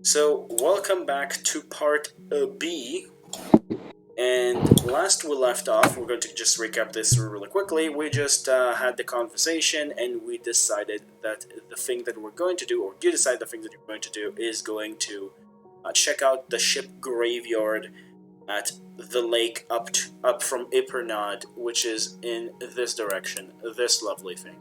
So, welcome back to part B. And last we left off, we're going to just recap this really quickly. We just had the conversation and we decided that the thing that we're going to do, or you decide the thing that you're going to do, is going to check out the ship graveyard at the lake up from Ipernod, which is in this direction, this lovely thing.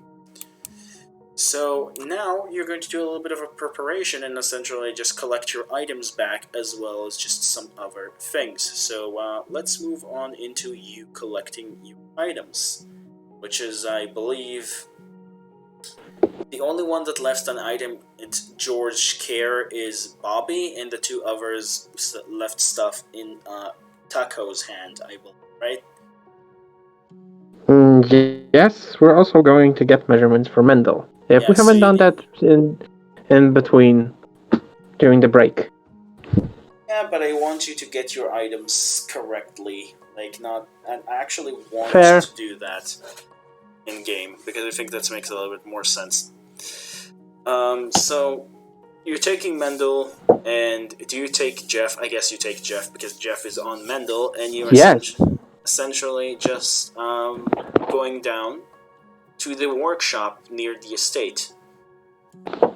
So now you're going to do a little bit of a preparation and essentially just collect your items back as well as just some other things. So let's move on into you collecting your items, which is, I believe, the only one that left an item in George's care is Bobby, and the two others left stuff in Taco's hand, I believe, right? Yes, we're also going to get measurements for Mendel. If we haven't done that in between during the break. Yeah, but I want you to get your items correctly. Like, not. I actually want to do that in game because I think that makes a little bit more sense. So you're taking Mendel, and do you take Jeff? I guess you take Jeff because Jeff is on Mendel, and you're essentially just going down to the workshop near the estate,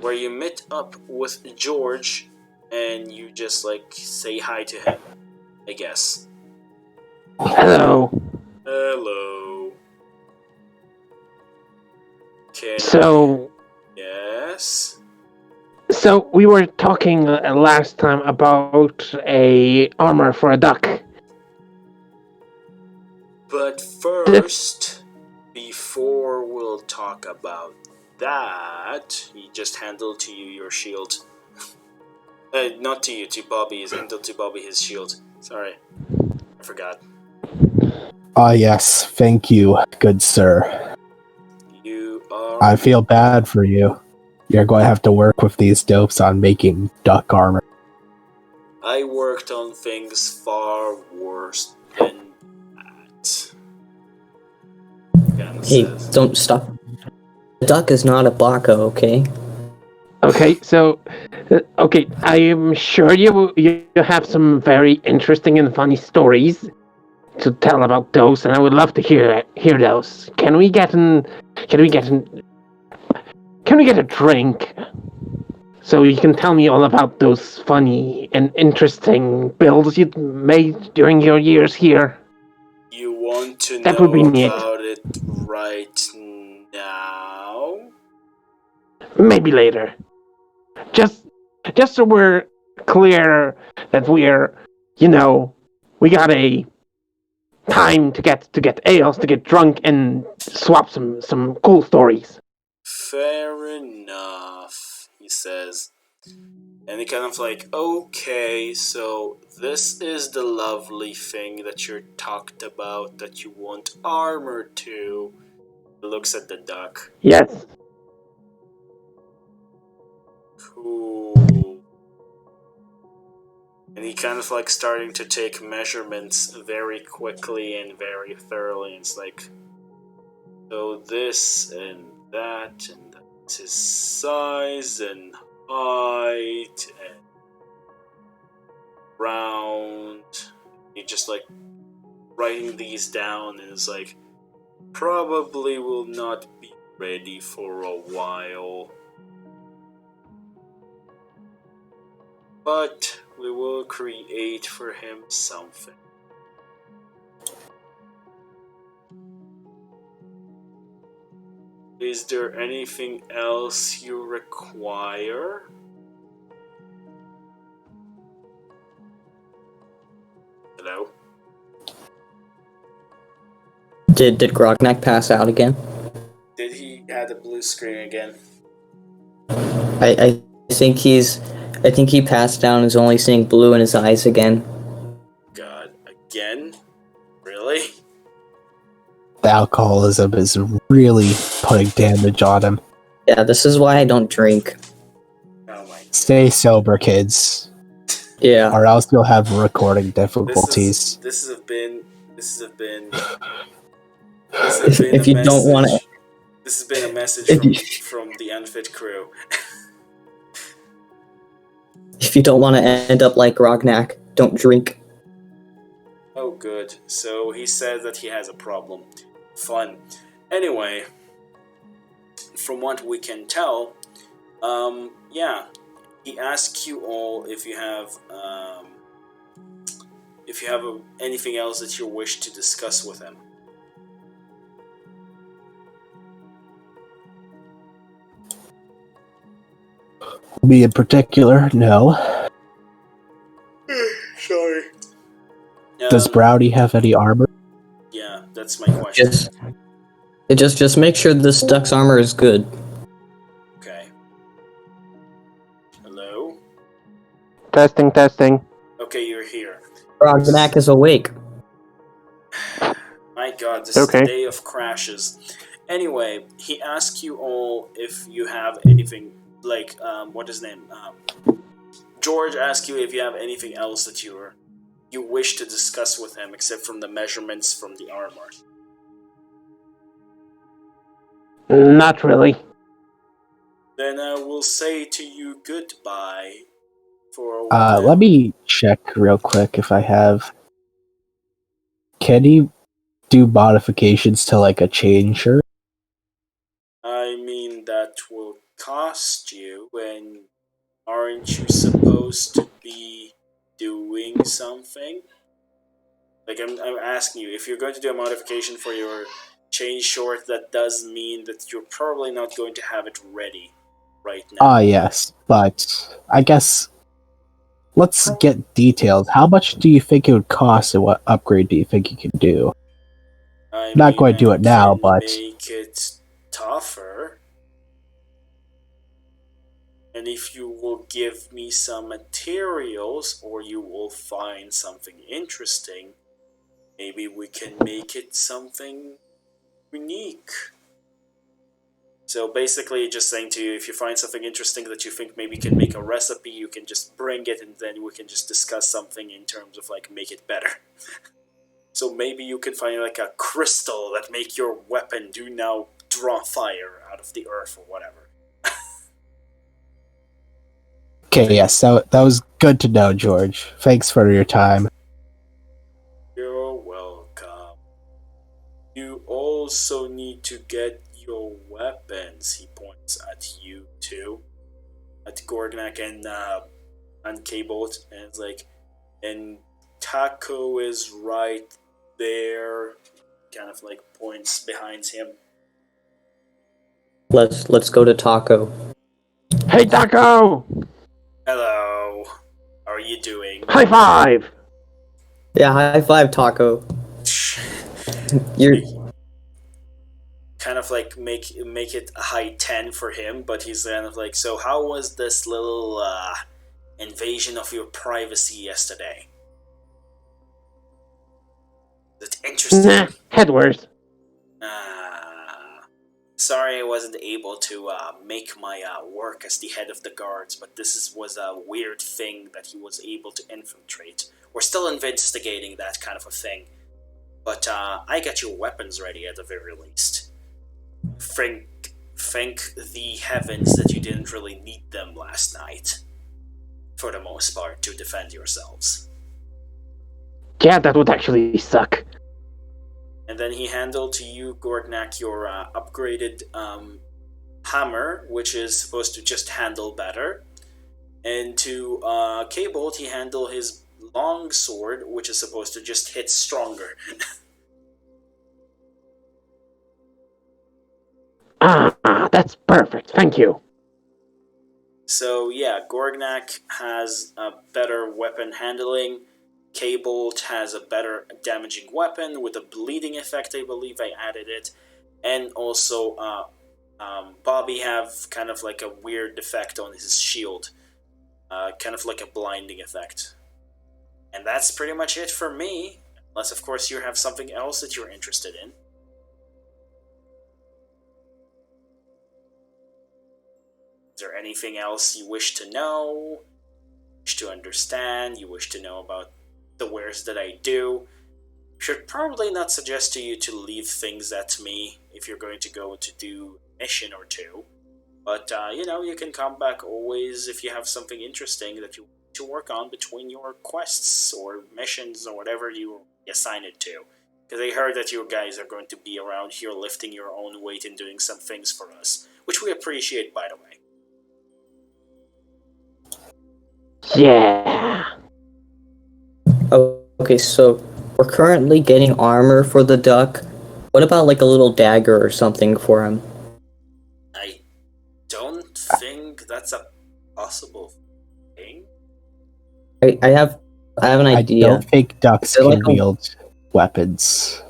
where you meet up with George, and you just like say hi to him, I guess. Hello. Hello. Yes. So we were talking last time about a armor for a duck. But first, before we'll talk about that, he just handled to you your shield. Not to you, to Bobby. He's handled to Bobby his shield. Sorry, I forgot. Yes, thank you, good sir. You are... I feel bad for you. You're going to have to work with these dopes on making duck armor. I worked on things far worse than that. Hey, don't stop. The duck is not a baka, okay? Okay, so... okay, I am sure you have some very interesting and funny stories to tell about those, and I would love to hear those. Can we get a drink so you can tell me all about those funny and interesting builds you made during your years here? You want to that know would be about it right now? Maybe later. Just so we're clear that we're, we got a time to get ales, to get drunk, and swap some cool stories. Fair enough, he says. And he kind of like, okay, so this is the lovely thing that you talked about that you want armor to. He looks at the duck. Yes. Cool. And he kind of like starting to take measurements very quickly and very thoroughly. And it's like, so this and that's his size and height and round. He just like writing these down and is like, probably will not be ready for a while. But we will create for him something. Is there anything else you require? Hello? Did Grognak pass out again? Did he have the blue screen again? I think he passed down and is only seeing blue in his eyes again. God, again? Really? The alcoholism is really putting damage on him. Yeah, this is why I don't drink. Oh my God. Stay sober, kids. Yeah. Or else you'll have recording difficulties. This has been if you don't want to... This has been a message from the Unfit crew. If you don't want to end up like Rognak, don't drink. Oh, good. So he says that he has a problem. Fun. Anyway, from what we can tell, yeah, he asks you all if you have anything else that you wish to discuss with him. Me in particular, no. Sorry. Does Brownie have any armor? Yeah, that's my question. Just make sure this duck's armor is good. Okay. Hello? Testing, testing. Okay, you're here. Rognak is awake. My god, this is the Okay. day of crashes. Anyway, he asks you all if you have anything, like, what is his name? George asks you if you have anything else that you wish to discuss with him, except from the measurements from the armor. Not really. Then I will say to you goodbye for a while. Let me check real quick if I have. Can you do modifications to like a chain shirt? I mean, that will cost you, and aren't you supposed to be doing something? Like, I'm asking you, if you're going to do a modification for your chain short, that does mean that you're probably not going to have it ready right now. Yes, but I guess let's get details. How much do you think it would cost, and what upgrade do you think you can do? Not going to do it now, but make it tougher. And if you will give me some materials, or you will find something interesting, maybe we can make it something unique. So basically, just saying to you, if you find something interesting that you think maybe can make a recipe, you can just bring it, and then we can just discuss something in terms of like make it better. So maybe you can find like a crystal that make your weapon do now draw fire out of the earth or whatever. okay, yes, so that was good to know, George. Thanks for your time. You're welcome. You also need to get your weapons. He points at you two, at Gorgnak and K-Bolt, and it's like, and Taco is right there. Kind of like points behind him. Let's go to Taco. Hey, Taco! Hello. How are you doing? High five! Yeah, high five, Taco. You're Kind of like make it a high 10 for him, but he's kind of like, so how was this little invasion of your privacy yesterday? Is it interesting? Nah, head worse. Sorry I wasn't able to make my work as the head of the guards, but was a weird thing that he was able to infiltrate. We're still investigating that kind of a thing. But I got your weapons ready at the very least. Thank the heavens that you didn't really need them last night. For the most part, to defend yourselves. Yeah, that would actually suck. And then he handed to you, Gorgnak, your upgraded hammer, which is supposed to just handle better. And to K-Bolt, he handled his long sword, which is supposed to just hit stronger. That's perfect, thank you. So yeah, Gorgnak has a better weapon handling. K-Bolt has a better damaging weapon with a bleeding effect, I believe I added it. And also, Bobby have kind of like a weird effect on his shield. Kind of like a blinding effect. And that's pretty much it for me. Unless, of course, you have something else that you're interested in. Is there anything else you wish to know? Wish to understand? You wish to know about the wares that I do? Should probably not suggest to you to leave things at me if you're going to go to do a mission or two. But, you can come back always if you have something interesting that you want to work on between your quests or missions or whatever you assign it to. Because I heard that you guys are going to be around here lifting your own weight and doing some things for us, which we appreciate, by the way. Yeah. Okay, so we're currently getting armor for the duck. What about like a little dagger or something for him? I don't think that's a possible thing. I have an idea. I don't think ducks Is it can like wield weapons.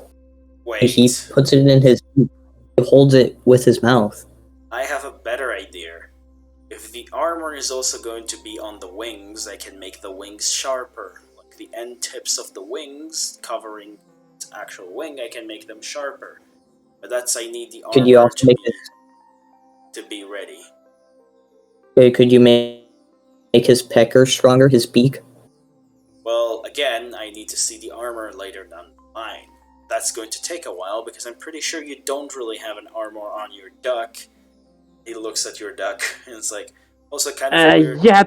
He Wait, puts it in his. He holds it with his mouth. I have a better idea. If the armor is also going to be on the wings, I can make the wings sharper. Like the end tips of the wings covering its actual wing, I can make them sharper. But I need the Could you armor also make it? to be ready. Could you make his pecker stronger? His beak. Well, again, I need to see the armor later down the line. That's going to take a while because I'm pretty sure you don't really have an armor on your duck. He looks at your duck and it's like, also kind of weird. Yeah,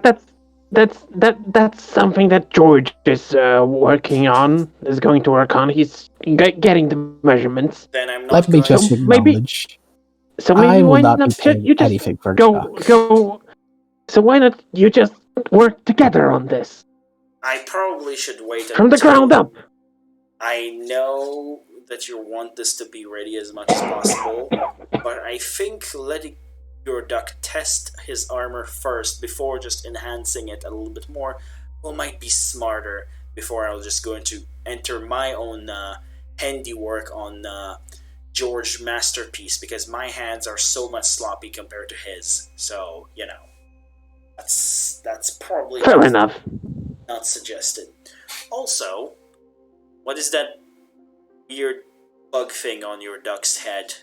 that's something that George is working on. Is going to work on. He's getting the measurements. Then I'm not Let me going just to... acknowledge. So maybe I will why not be not paying you just anything for go duck. go? So why not you just work together on this I probably should wait from the until... ground up? I know that you want this to be ready as much as possible, but I think letting your duck test his armor first before just enhancing it a little bit more might be smarter before I was just going to enter my own handiwork on George's masterpiece, because my hands are so much sloppy compared to his. So, that's probably Fair enough. not suggested. Also, what is that weird bug thing on your duck's head?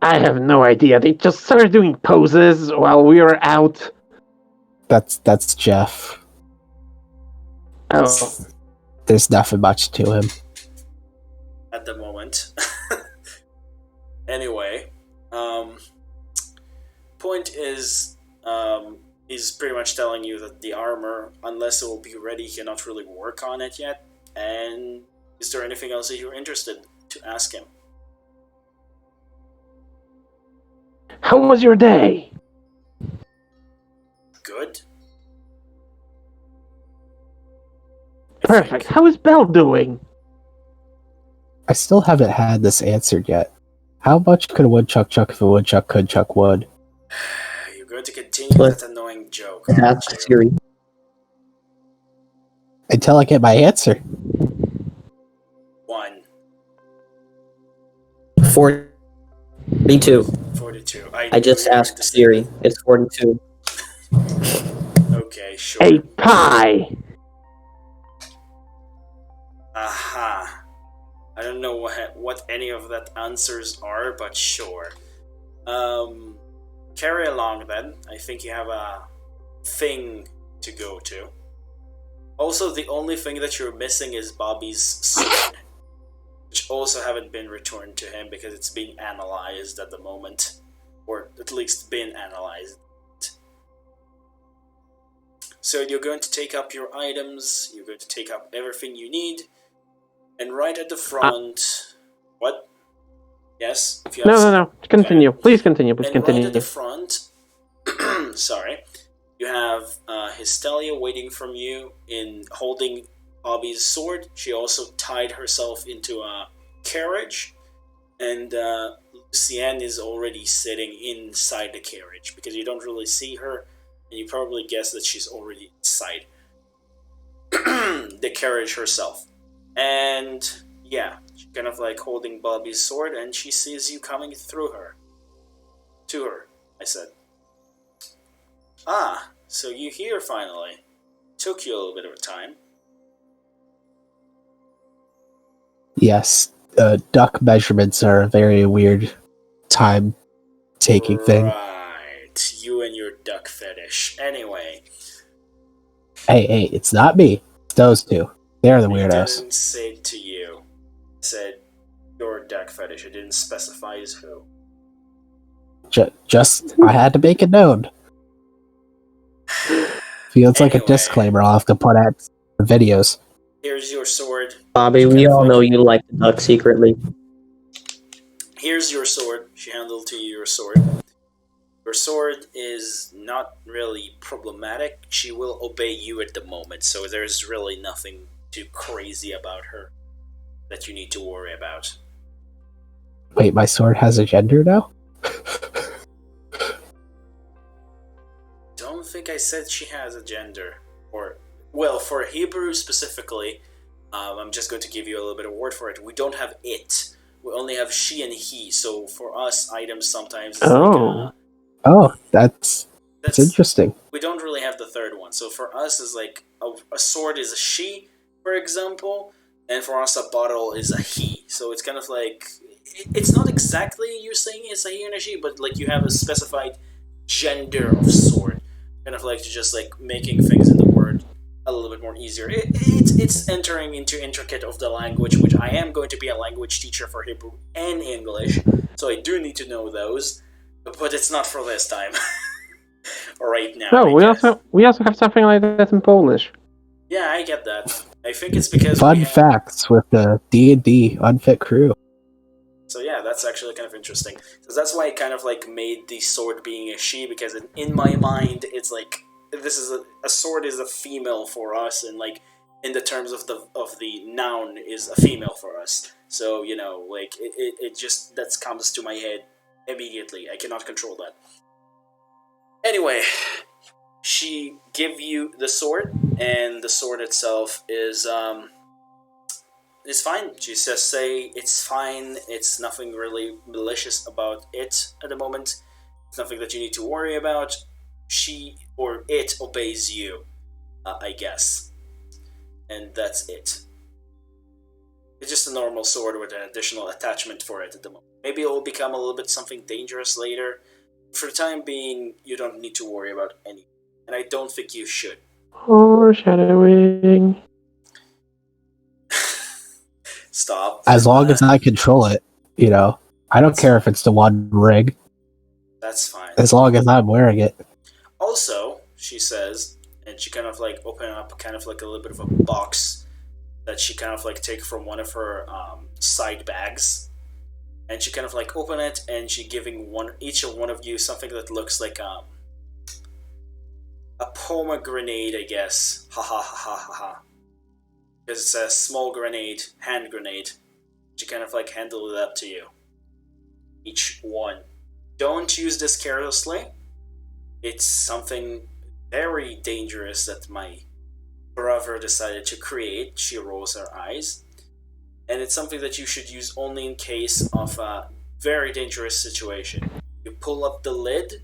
I have no idea. They just started doing poses while we were out. That's Jeff. Oh, There's nothing much to him. At the moment. Anyway, point is, he's pretty much telling you that the armor, unless it will be ready, he cannot really work on it yet. And is there anything else that you're interested to ask him? how was your day? Good. Perfect. How is Belle doing? I still haven't had this answered yet. How much could a woodchuck chuck if a woodchuck could chuck wood? You're going to continue that annoying joke, aren't Ask you? Siri. Until I get my answer. 1. 42. 42. I just asked Siri. It's 42. Okay, sure. A pie. Aha. I don't know what any of that answers are, but sure. Carry along then. I think you have a thing to go to. Also, the only thing that you're missing is Bobby's sword, which also haven't been returned to him because it's being analyzed at the moment, or at least been analyzed. So you're going to take up your items, you're going to take up everything you need, and right at the front... What? Yes? If you have No. Continue. Okay. Please continue. Please And continue. right at the front, sorry, you have Hystelia waiting from you in holding Bobby's sword. She also tied herself into a carriage, and Lucienne is already sitting inside the carriage because you don't really see her, and you probably guess that she's already inside the carriage herself. And yeah, she's kind of like holding Bobby's sword, and she sees you coming through her. To her, I said. Ah, so you here finally. Took you a little bit of a time. Yes, duck measurements are a very weird time-taking thing. Right, you and your duck fetish. Anyway. Hey, it's not me. It's those two. They're the I weirdos. didn't say it to you. I said your duck fetish. I didn't specify as who. I had to make it known. Feels like a Anyway. disclaimer I'll have to put at the videos. Here's your sword. Bobby, we all know you like the duck secretly. Here's your sword. She handed to you your sword. Your sword is not really problematic. She will obey you at the moment, so there's really nothing too crazy about her that you need to worry about. Wait, my sword has a gender now? Don't think I said she has a gender. Or, well, for Hebrew specifically, I'm just going to give you a little bit of word for it. We don't have it. We only have she and he. So for us, items sometimes is That's interesting. We don't really have the third one. So for us, is like a sword is a she, for example, and for us, a bottle is a he. So it's kind of like it's not exactly you saying it's a he and a she, but like you have a specified gender of sword, kind of like just like making things in the word a little bit more easier. It's entering into intricate of the language, which I am going to be a language teacher for Hebrew and English, so I do need to know those, but it's not for this time. Right now. No, we also have something like that in Polish. Yeah, I get that. I think it's because Fun facts with the D&D Unfit crew. So yeah, that's actually kind of interesting. So that's why I kind of like made the sword being a she, because in my mind it's like this is a sword is a female for us, and like in the terms of the noun is a female for us. So you know, like it just that comes to my head immediately. I cannot control that. Anyway, she give you the sword, and the sword itself is fine. She says, "Say it's fine. It's nothing really malicious about it at the moment. It's nothing that you need to worry about. She or it obeys you, I guess, and that's it. It's just a normal sword with an additional attachment for it at the moment. Maybe it will become a little bit something dangerous later. For the time being, you don't need to worry about anything, and I don't think you should." Foreshadowing. Stop. As long as I control it, you know. I don't care if it's the one rig. That's fine. As long as I'm wearing it. Also, she says, and she kind of like open up kind of like a little bit of a box that she kind of like take from one of her side bags. And she kind of like open it, and she giving each one of you something that looks like a pomegranate, I guess. Ha ha ha ha ha ha. Because it's a small grenade, hand grenade. She kind of like handle it up to you. Each one. Don't use this carelessly. It's something very dangerous that my brother decided to create. She rolls her eyes. And it's something that you should use only in case of a very dangerous situation. You pull up the lid,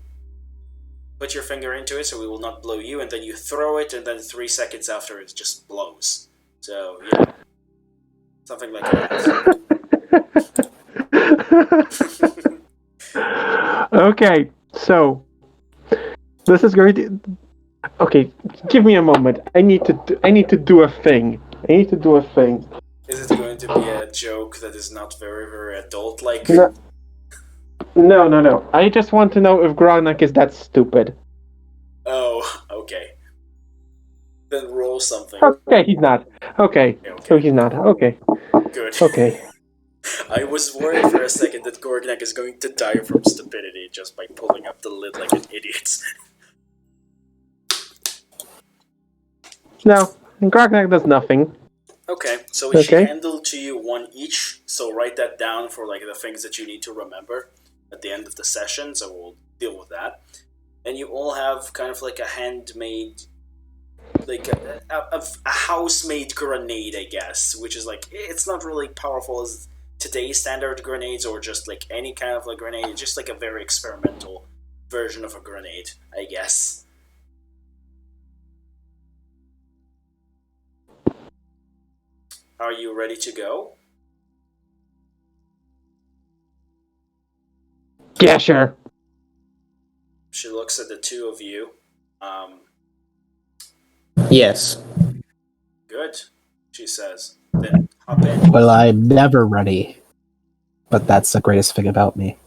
put your finger into it so it will not blow you, and then you throw it, and then 3 seconds after it just blows. So, yeah. Something like that. Okay, so this is going to. Okay, give me a moment. I need to do a thing. Is it going to be a joke that is not very, very adult-like? No. I just want to know if Grognak is that stupid. Oh, okay. Then roll something. Okay, he's not. Okay, so he's not. Okay. Good. Okay. I was worried for a second that Gorgnak is going to die from stupidity just by pulling up the lid like an idiot. No, Grognak does nothing. Okay, so she handled to you one each, so write that down for like the things that you need to remember at the end of the session, so we'll deal with that. And you all have kind of like a handmade, like a house-made grenade, I guess, which is like, it's not really powerful as today's standard grenades or just like any kind of like grenade. It's just like a very experimental version of a grenade, I guess. Are you ready to go? Yeah, sure. She looks at the two of you. Yes. Good, she says. Then hop in. Well, I'm never ready. But that's the greatest thing about me.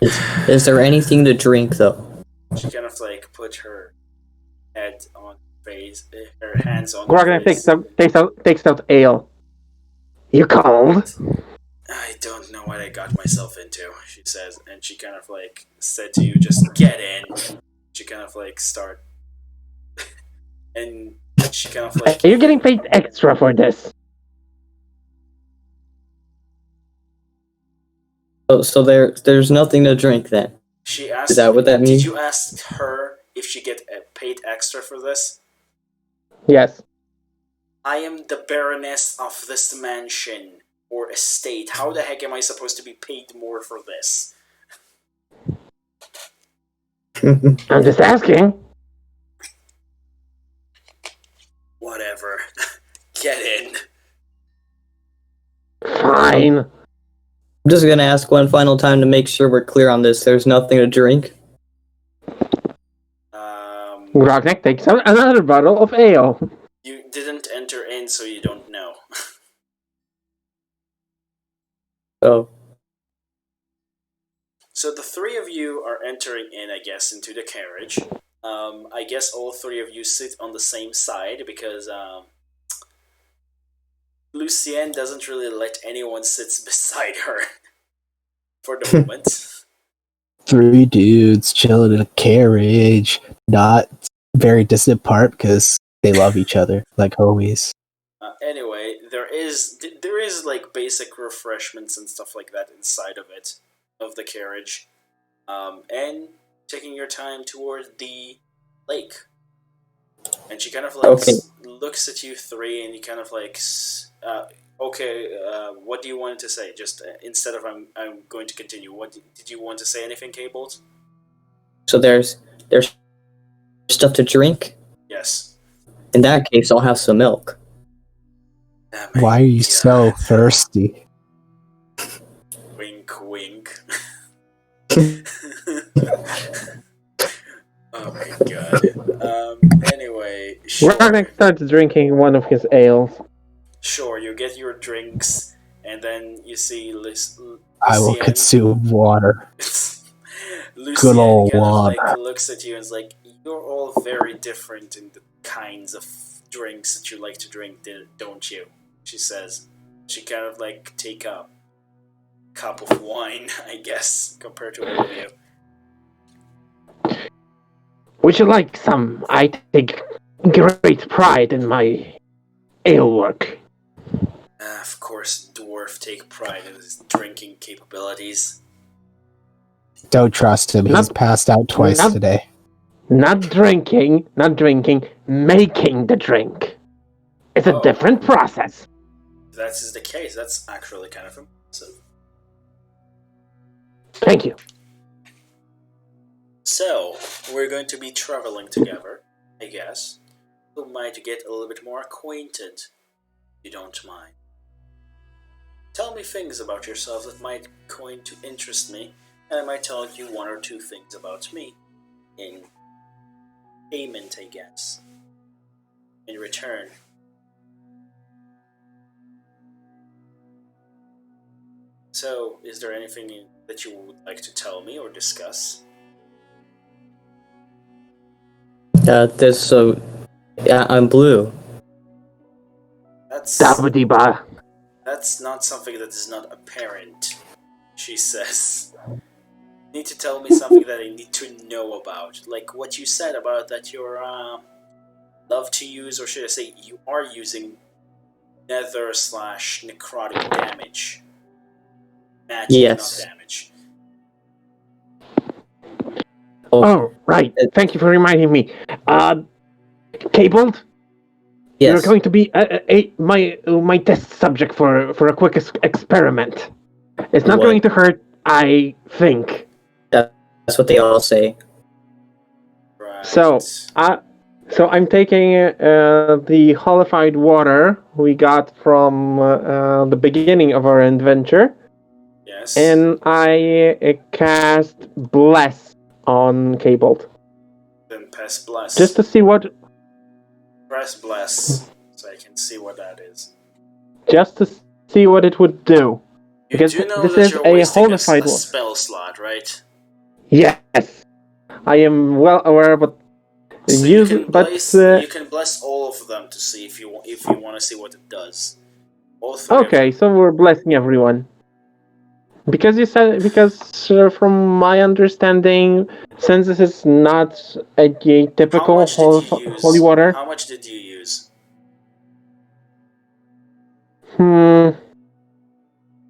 Is there anything to drink though? She kind of like put her head on face, her hands on her Grognak face. takes out ale. You cold? I don't know what I got myself into, she says, and she kind of like said to you, just get in. She kind of like start, and she kind of like. You're getting paid extra for this. So there's nothing to drink then. She asked. Is that what that means? Did you ask her if she get paid extra for this? Yes. I am the Baroness of this mansion or estate. How the heck am I supposed to be paid more for this? I'm just asking. Whatever. Get in. Fine. I'm just gonna ask one final time to make sure we're clear on this. There's nothing to drink. Grognak takes out another bottle of ale. You didn't enter in, so you don't know. Oh. So the three of you are entering in, I guess, into the carriage. I guess all three of you sit on the same side because Lucienne doesn't really let anyone sit beside her for the moment. 3 dudes chilling in a carriage, not very distant apart because they love each other like homies. Anyway, there is like basic refreshments and stuff like that inside of it, of the carriage, and taking your time toward the lake. And she kind of like looks at you three, and you kind of like, okay, what do you want to say? Just instead of I'm going to continue. What did you want to say? Anything, Cabled? So there's stuff to drink? Yes. In that case, I'll have some milk. Why are you so thirsty? Wink, wink. Oh my god. Anyway, sure. Grognak starts drinking one of his ales. Sure, you get your drinks, and then you see I will consume water. Lucienne old kind water. of like looks at you and is like, you're all very different in the kinds of drinks that you like to drink, don't you? She says. She kind of like take a cup of wine, I guess, compared to all of you. Would you like some? I take great pride in my ale work. Of course, dwarf take pride in his drinking capabilities. Don't trust him. He's passed out twice today. Not drinking, making the drink. It's a different process. If that is the case, that's actually kind of impressive. Thank you. So, we're going to be traveling together, I guess. We might get a little bit more acquainted, if you don't mind. Tell me things about yourself that might going to interest me, and I might tell you 1 or 2 things about me in payment, I guess. In return. So, is there anything that you would like to tell me or discuss? I'm blue. That's not something that is not apparent, she says. You need to tell me something that I need to know about. Like what you said about that you're love to use, or should I say you are using nether/necrotic damage. Magic, yes. Not damage. Oh, right. Thank you for reminding me. Cabled? Yes. You're going to be my test subject for a quick experiment. It's not going to hurt, I think. That's what they all say. Right. So I'm taking the holified water we got from the beginning of our adventure. Yes. And I cast Bless on Cabled. Then press bless. Just to see what... Press bless, so I can see what that is. Just to see what it would do. You Because do know this that is you're a wasting holified a one. spell slot, right? Yes, I am well aware, but So you can bless all of them to see if you want to see what it does. All three of them. okay, so we're blessing everyone. Because you said, from my understanding, since this is not a How typical much did you holy use? water, How much did you use?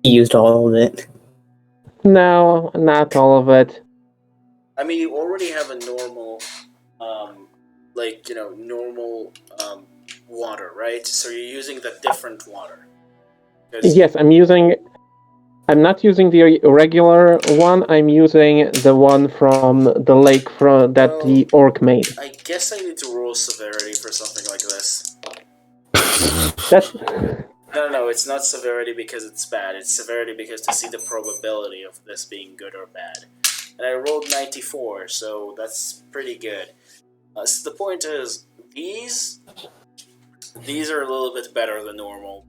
He used all of it. No, not all of it. I mean, you already have a normal, normal water, right? So you're using the different water. Yes, I'm not using the regular one. I'm using the one from the lake that the orc made. I guess I need to roll severity for something like this. That's No, it's not severity because it's bad. It's severity because to see the probability of this being good or bad. And I rolled 94, so that's pretty good. So the point is, these are a little bit better than normal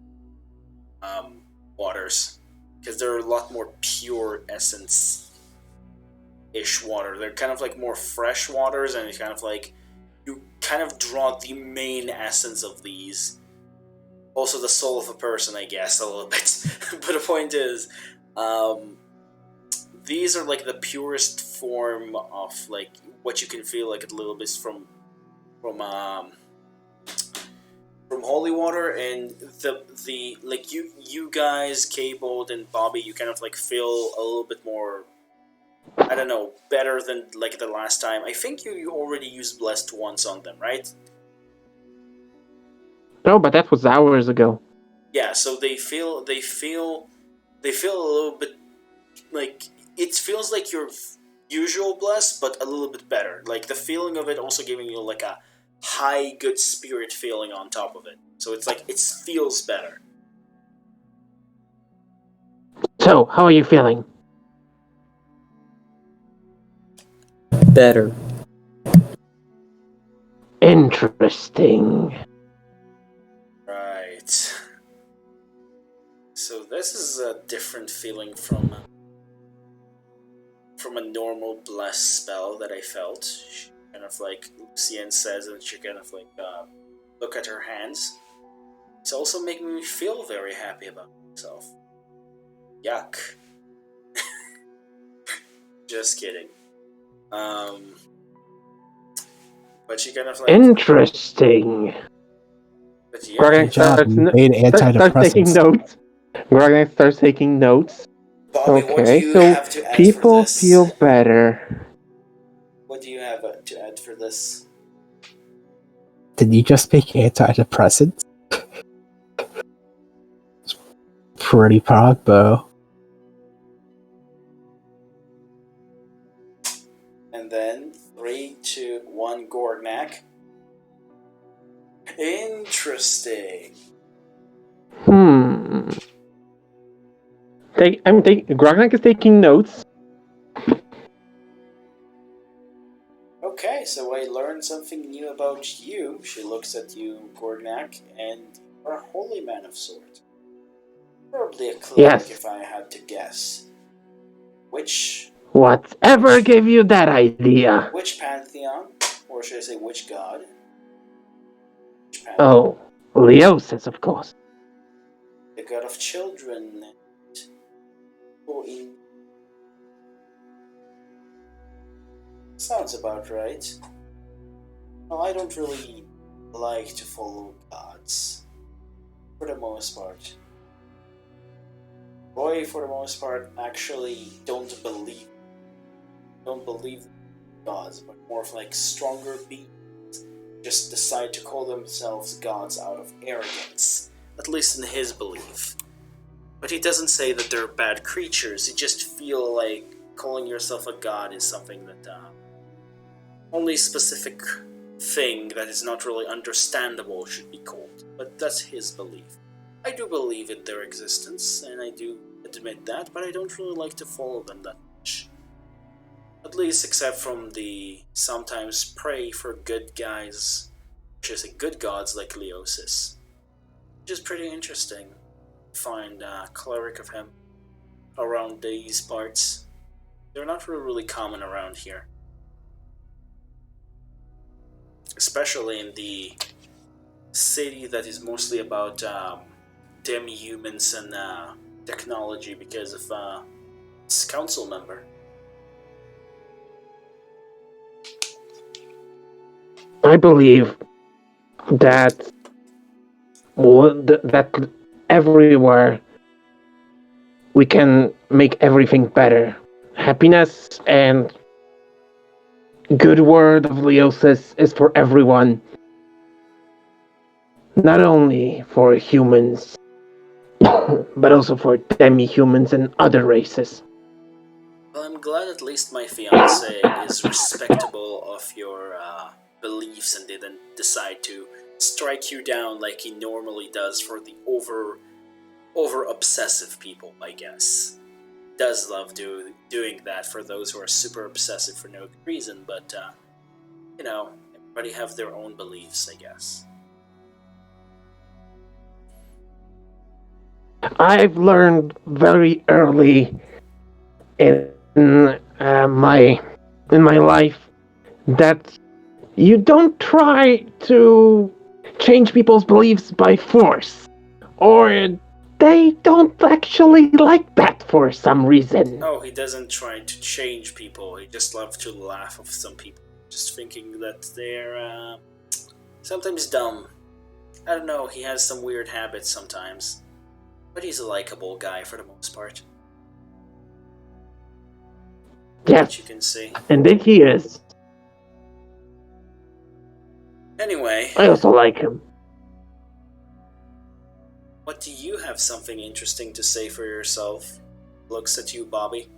waters because they're a lot more pure essence-ish water. They're kind of like more fresh waters, and it's kind of like you kind of draw the main essence of these. Also, the soul of a person, I guess, a little bit. But the point is, these are like the purest form of like what you can feel like a little bit from holy water, and the like you guys, K-Bold and Bobby, you kind of like feel a little bit more, I don't know, better than like the last time. I think you already used blessed once on them, right? no, but that was hours ago. Yeah, so they feel a little bit like it feels like your usual bless, but a little bit better. Like the feeling of it also giving you like a high good spirit feeling on top of it. So it's like it feels better. So, how are you feeling? Better. Interesting. Right. So this is a different feeling from a normal bless spell that I felt. She kind of like Lucienne says, and she kind of like look at her hands. It's also making me feel very happy about myself. Yuck. Just kidding. But she kind of like Interesting. But yeah, Grognak Good job. You made starts taking antidepressants. notes. Grognak starts taking notes. Bobby, what do Okay, you so have to add for people this? feel better. What do you have to add for this? Did you just make antidepressants? Pretty progbo. And then 3, 2, 1, Gorgnak. Interesting. Grognak is taking notes. Okay, so I learned something new about you. She looks at you, Gorgnak, and you're a holy man of sorts. Probably a cleric, Yes. if I had to guess. Which Whatever gave you that idea? Which pantheon? Or should I say which god? Which pantheon? Oh, Leosis, of course. The god of children and people in... Sounds about right. Well, I don't really like to follow gods. For the most part. Roy, for the most part, actually don't believe in gods, but more of like stronger beings just decide to call themselves gods out of arrogance, at least in his belief. But he doesn't say that they're bad creatures, he just feel like calling yourself a god is something that only specific thing that is not really understandable should be called. But that's his belief. I do believe in their existence, and I do admit that, but I don't really like to follow them that much. At least except from the sometimes pray for good guys, which is good gods like Leosis. Which is pretty interesting. Find a cleric of him around these parts. They're not really common around here. Especially in the city that is mostly about demi-humans and technology because of this council member. I believe that that everywhere we can make everything better. Happiness and good word of Leosis is for everyone, not only for humans, but also for demi-humans and other races. Well, I'm glad at least my fiance is respectable of your beliefs and didn't decide to strike you down like he normally does for the over obsessive people, I guess. Does love doing that for those who are super obsessive for no good reason, but you know, everybody have their own beliefs, I guess. I've learned very early in my life that you don't try to change people's beliefs by force, or they don't actually like that for some reason. Oh, he doesn't try to change people. He just loves to laugh at some people, just thinking that they're sometimes dumb. I don't know. He has some weird habits sometimes, but he's a likable guy for the most part. Yes, As you can see. indeed he is. Anyway, I also like him. what do you have something interesting to say for yourself? Looks at you, Bobby.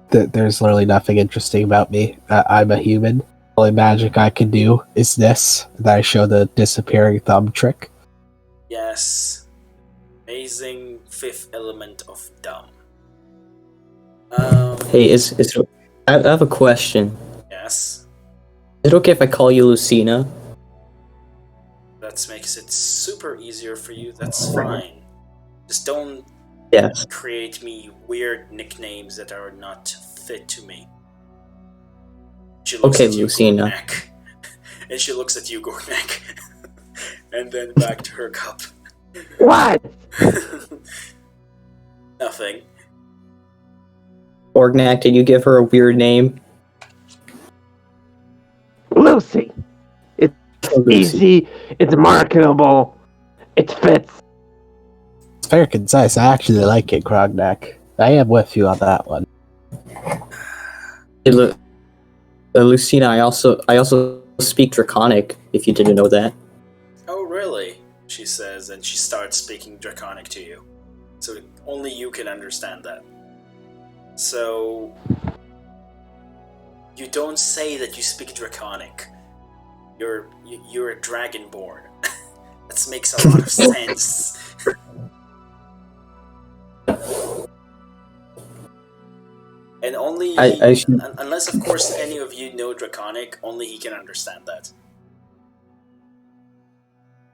There's literally nothing interesting about me. I'm a human. The only magic I can do is this. That I show the disappearing thumb trick. Yes. Amazing fifth element of dumb. Hey, I have a question. Yes. Is it okay if I call you Lucina? That makes it super easier for you. That's fine. Just don't Yes. create me weird nicknames that are not fit to me. She looks Okay, at you, Lucina. Gornak. And she looks at you, Gornak. And then back to her cup. What? Nothing. Orgnak, did you give her a weird name? Lucy. It's easy, it's marketable, it fits. It's very concise. I actually like it, Krognak. I am with you on that one. Hey, Lucina, I also speak Draconic, if you didn't know that. Oh, really? She says, and she starts speaking Draconic to you. So only you can understand that. So you don't say that you speak Draconic. You're a Dragonborn. That makes a lot of sense. And only unless of course any of you know Draconic, only he can understand that.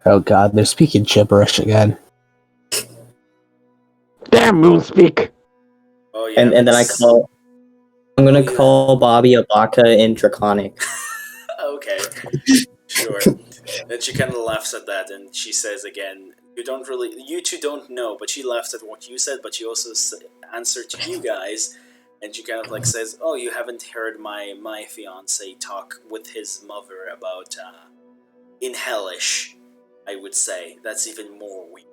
Oh god, they're speaking gibberish again. Damn Moonspeak! Oh yeah. And then I'm gonna call Bobby Abaka in Draconic. Okay. Sure. Then she kind of laughs at that, and she says again, you two don't know, but she laughs at what you said, but she also answered to you guys, and she kind of like says, oh, you haven't heard my fiance talk with his mother about, in Hellish, I would say. That's even more weird.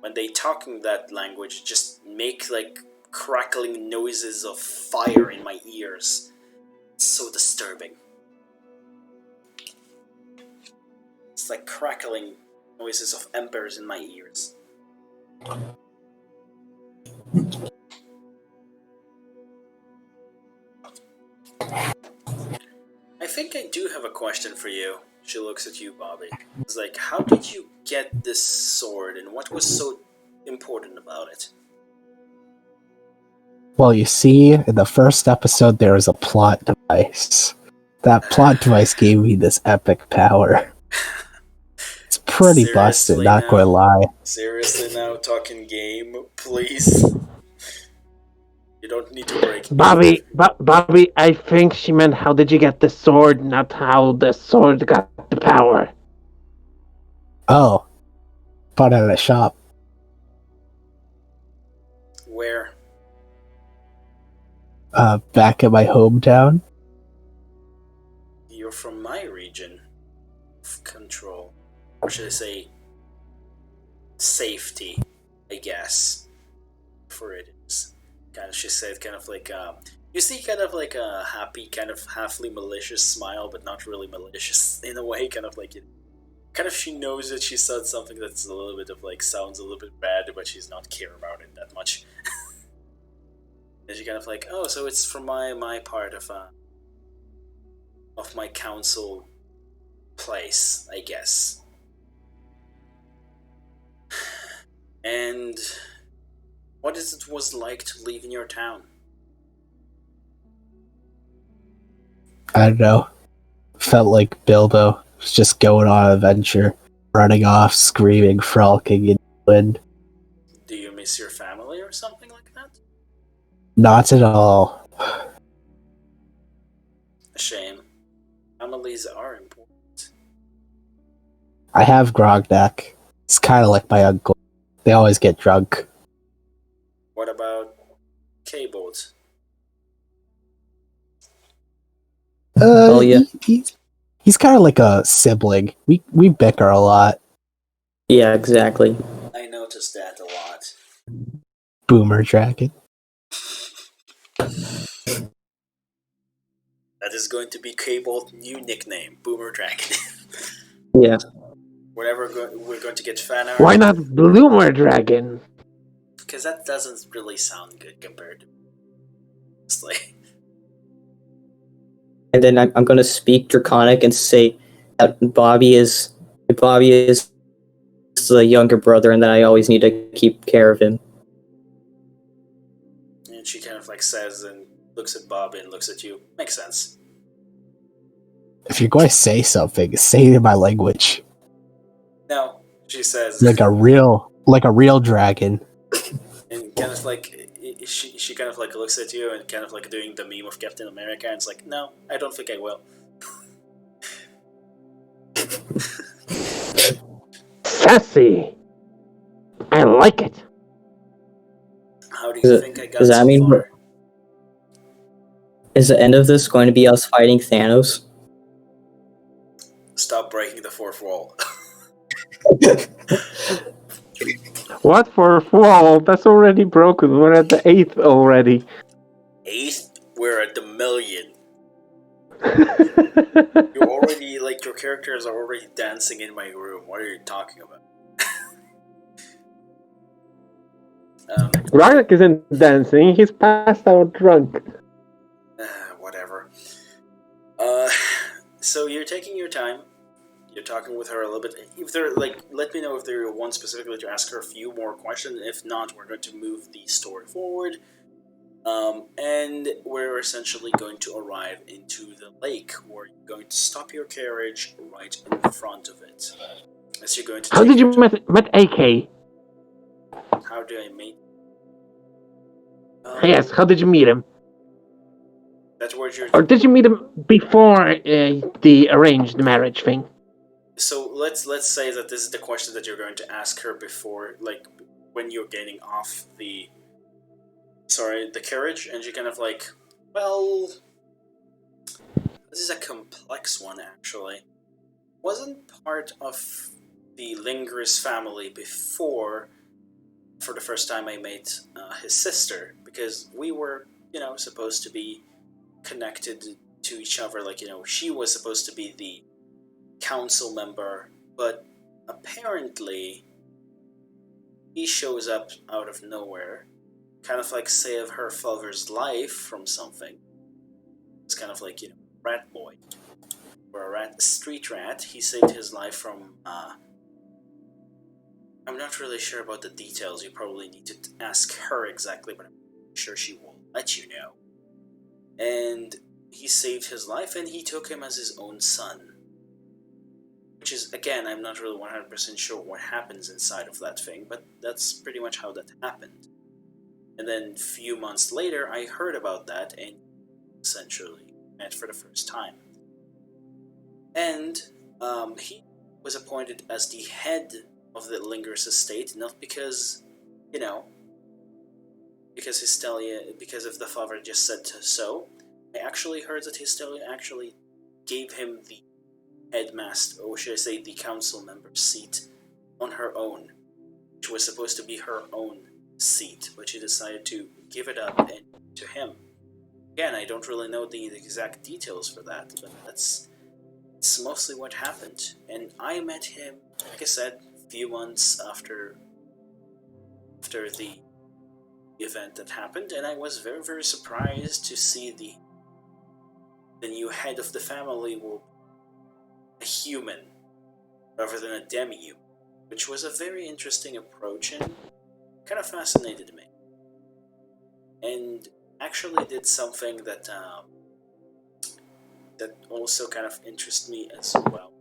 When they talk in that language, just make like crackling noises of fire in my ears. It's so disturbing. It's like crackling noises of embers in my ears. I think I do have a question for you. She looks at you, Bobby. It's like, how did you get this sword, and what was so important about it? Well, you see, in the first episode, there was a plot device. That plot device gave me this epic power. It's pretty busted, Seriously not going to now? lie. Seriously now, talking game, please. You don't need to break me. Bobby, I think she meant how did you get the sword, not how the sword got the power. Oh, bought it at a shop. Where? Back at my hometown. You're from my region of control. Or should I say safety, I guess. For it is. Kind of, she said, kind of like, you see kind of like a happy, kind of halfly malicious smile, but not really malicious in a way, kind of like, kind of she knows that she said something that's a little bit of like, sounds a little bit bad, but she's not care about it that much. And she kind of like, oh, so it's from my part of my council place, I guess. And what is it was like to live in your town? I don't know. Felt like Bilbo was just going on an adventure, running off, screaming, frolicking in the wind. Do you miss your family or something like that? Not at all. A shame. Families are important. I have Grognak. It's kind of like my uncle. They always get drunk. What about K-Bolt? Oh, yeah. He's kind of like a sibling. We bicker a lot. Yeah, exactly. I noticed that a lot. Boomer Dragon. That is going to be K-Bolt's new nickname, Boomer Dragon. Yeah. Whenever we're going to get fan art. Why not Bloomer Dragon? Because that doesn't really sound good compared to... Honestly. And then I'm going to speak Draconic and say that Bobby is the younger brother and that I always need to keep care of him. And she kind of like says and looks at Bob and looks at you. Makes sense. If you're going to say something, say it in my language. No, she says. Like a real dragon. And kind of like she kind of like looks at you and kind of like doing the meme of Captain America and it's like, no, I don't think I will. Sassy. I like it. How do you think I got Does that so mean far? is the end of this going to be us fighting Thanos? Stop breaking the fourth wall. What for wall? That's already broken. We're at the 8th already. 8th? We're at the million. You're already, like, your characters are already dancing in my room. What are you talking about? Ragnak isn't dancing. He's passed out drunk. Whatever. So you're taking your time. You're talking with her a little bit. If there, like, let me know if there want specifically to ask her a few more questions. If not, we're going to move the story forward. And we're essentially going to arrive into the lake, where you're going to stop your carriage right in front of it. As you're going to How take did you your met AK? How do I meet? Yes, how did you meet him? That's where you're. Or did you meet him before the arranged marriage thing? So let's say that this is the question that you're going to ask her before, like, when you're getting off the carriage, and you kind of like, well, this is a complex one actually. Wasn't part of the Linger's family before. For the first time, I met his sister, because we were, supposed to be connected to each other. Like, she was supposed to be the council member, but apparently he shows up out of nowhere, kind of like save her father's life from something. It's kind of like, rat boy, or a street rat. He saved his life from, I'm not really sure about the details. You probably need to ask her exactly, but I'm sure she will let you know. And he saved his life, and he took him as his own son. which is, again, I'm not really 100% sure what happens inside of that thing, but that's pretty much how that happened. And then a few months later, I heard about that and essentially met for the first time. And he was appointed as the head of the Linger's estate, not because, because because if the father just said so. I actually heard that Hystelia actually gave him the headmaster, or should I say the council member seat on her own, which was supposed to be her own seat, but she decided to give it up and to him. Again, I don't really know the exact details for that, but it's mostly what happened. And I met him, like I said, a few months after the event that happened, and I was very, very surprised to see the new head of the family will be a human rather than a demi-human, which was a very interesting approach and kind of fascinated me. And actually did something that that also kind of interested me as well.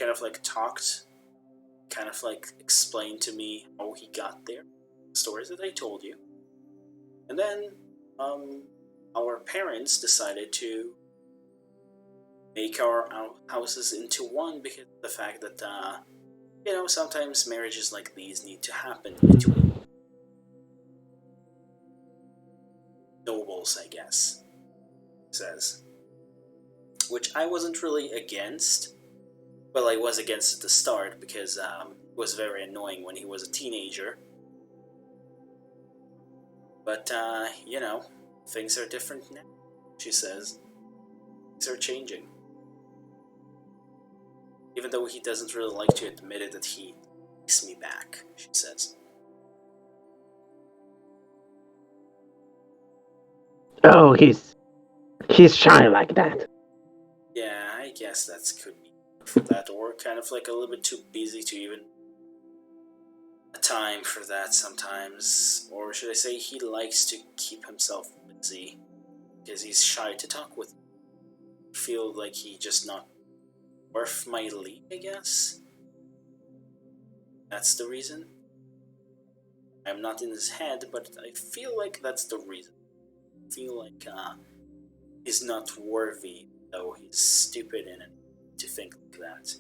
Kind of like talked, kind of like explained to me how he got there, the stories that I told you. And then our parents decided to make our houses into one because of the fact that sometimes marriages like these need to happen between nobles, I guess, it says. Which I wasn't really against. Well, I was against at the start because it was very annoying when he was a teenager. But, things are different now, she says. Things are changing. Even though he doesn't really like to admit it that he takes me back, she says. Oh, he's shy like that. Yeah, I guess that could be for that, or kind of like a little bit too busy to even a time for that sometimes. Or should I say he likes to keep himself busy because he's shy to talk with me. I feel like he just not worth my lead, I guess. That's the reason. I'm not in his head, but I feel like that's the reason. I feel like he's not worthy, though he's stupid in it to think like that.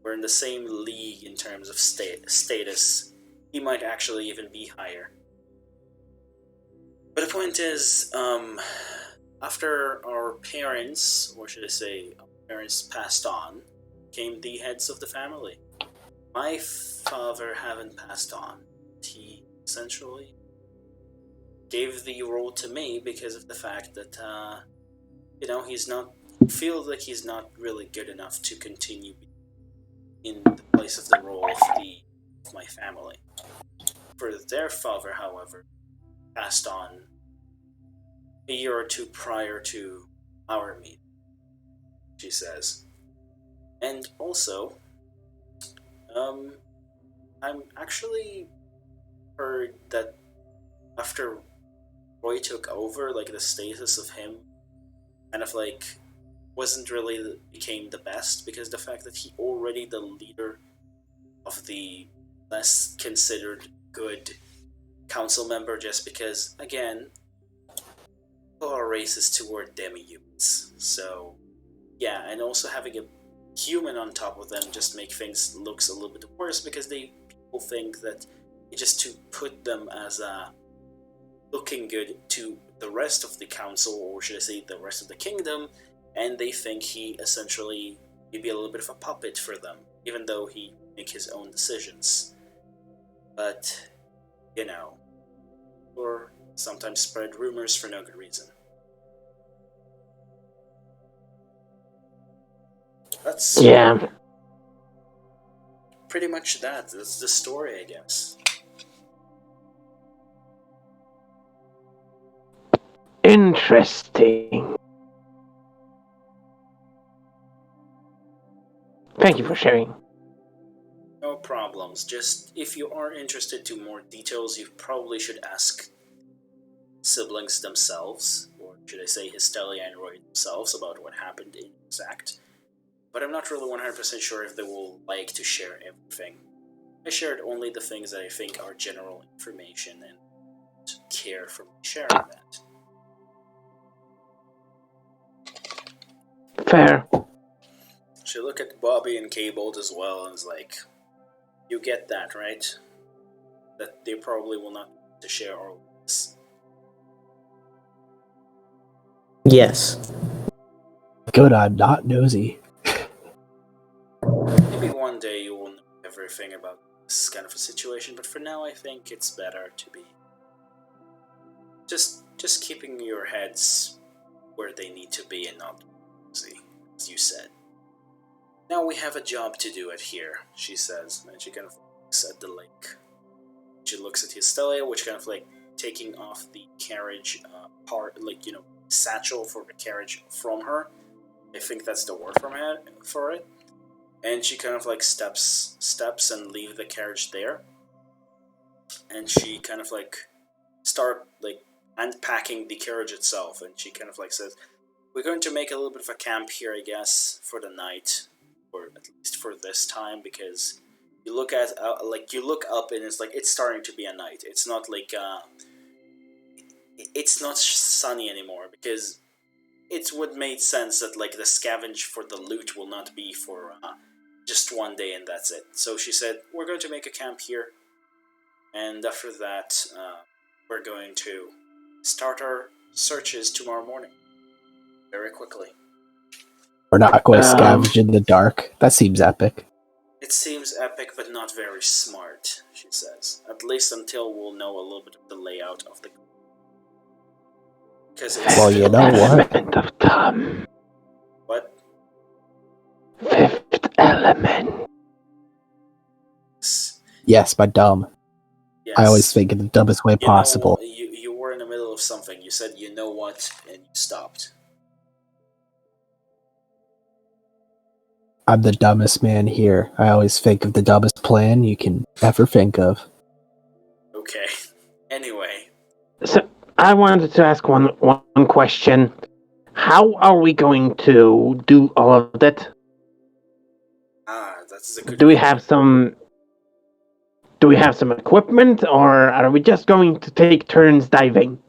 We're in the same league in terms of status. He might actually even be higher. But the point is, after our parents, or should I say, our parents passed on, came the heads of the family. My father haven't passed on. He essentially gave the role to me because of the fact that, he's not, feels like he's not really good enough to continue in the place of the role of my family. For their father, however, passed on a year or two prior to our meeting, she says. And also, I'm actually heard that after Roy took over, like the status of him kind of like wasn't really became the best because the fact that he already the leader of the less considered good council member just because, again, people are racist toward demi-humans. So, yeah, and also having a human on top of them just make things looks a little bit worse because people think that just to put them as looking good to the rest of the council, or should I say the rest of the kingdom, and they think he essentially maybe a little bit of a puppet for them, even though he make his own decisions. But, or sometimes spread rumors for no good reason. That's pretty much that. That's the story, I guess. Interesting. Thank you for sharing. No problems. Just if you are interested to more details, you probably should ask siblings themselves, or should I say Hystelia and Roy themselves, about what happened in exact. but I'm not really 100% sure if they will like to share everything. I shared only the things that I think are general information and care for me sharing that. Fair. She look at Bobby and Cabold as well and is like, you get that, right? That they probably will not to share all of this. Yes. Good, I'm not nosy. Maybe one day you will know everything about this kind of a situation, but for now I think it's better to be just keeping your heads where they need to be and not nosy, as you said. Now we have a job to do at here, she says, and she kind of looks at the lake. She looks at Hystelia, which kind of like taking off the carriage part, like, you know, satchel for the carriage from her. I think that's the word for it. And she kind of like steps and leave the carriage there. And she kind of like start like unpacking the carriage itself. And she kind of like says, we're going to make a little bit of a camp here, I guess, for the night, or at least for this time, because you look at you look up and it's like it's starting to be a night. It's not like it's not sunny anymore, because it would make sense that like the scavenge for the loot will not be for just one day and that's it. So she said, we're going to make a camp here, and after that we're going to start our searches tomorrow morning very quickly. We're not going to scavenge in the dark. That seems epic. It seems epic, but not very smart, she says. At least until we'll know a little bit of the layout of the... Because it's... Well, you know what? Element of dumb. What? Fifth element. Yes, by dumb. Yes. I always think in the dumbest way possible. You were in the middle of something. You said, you know what, and you stopped. I'm the dumbest man here. I always think of the dumbest plan you can ever think of. Okay. Anyway. So, I wanted to ask one question. How are we going to do all of that? That's a good... Do we have some equipment, or are we just going to take turns diving?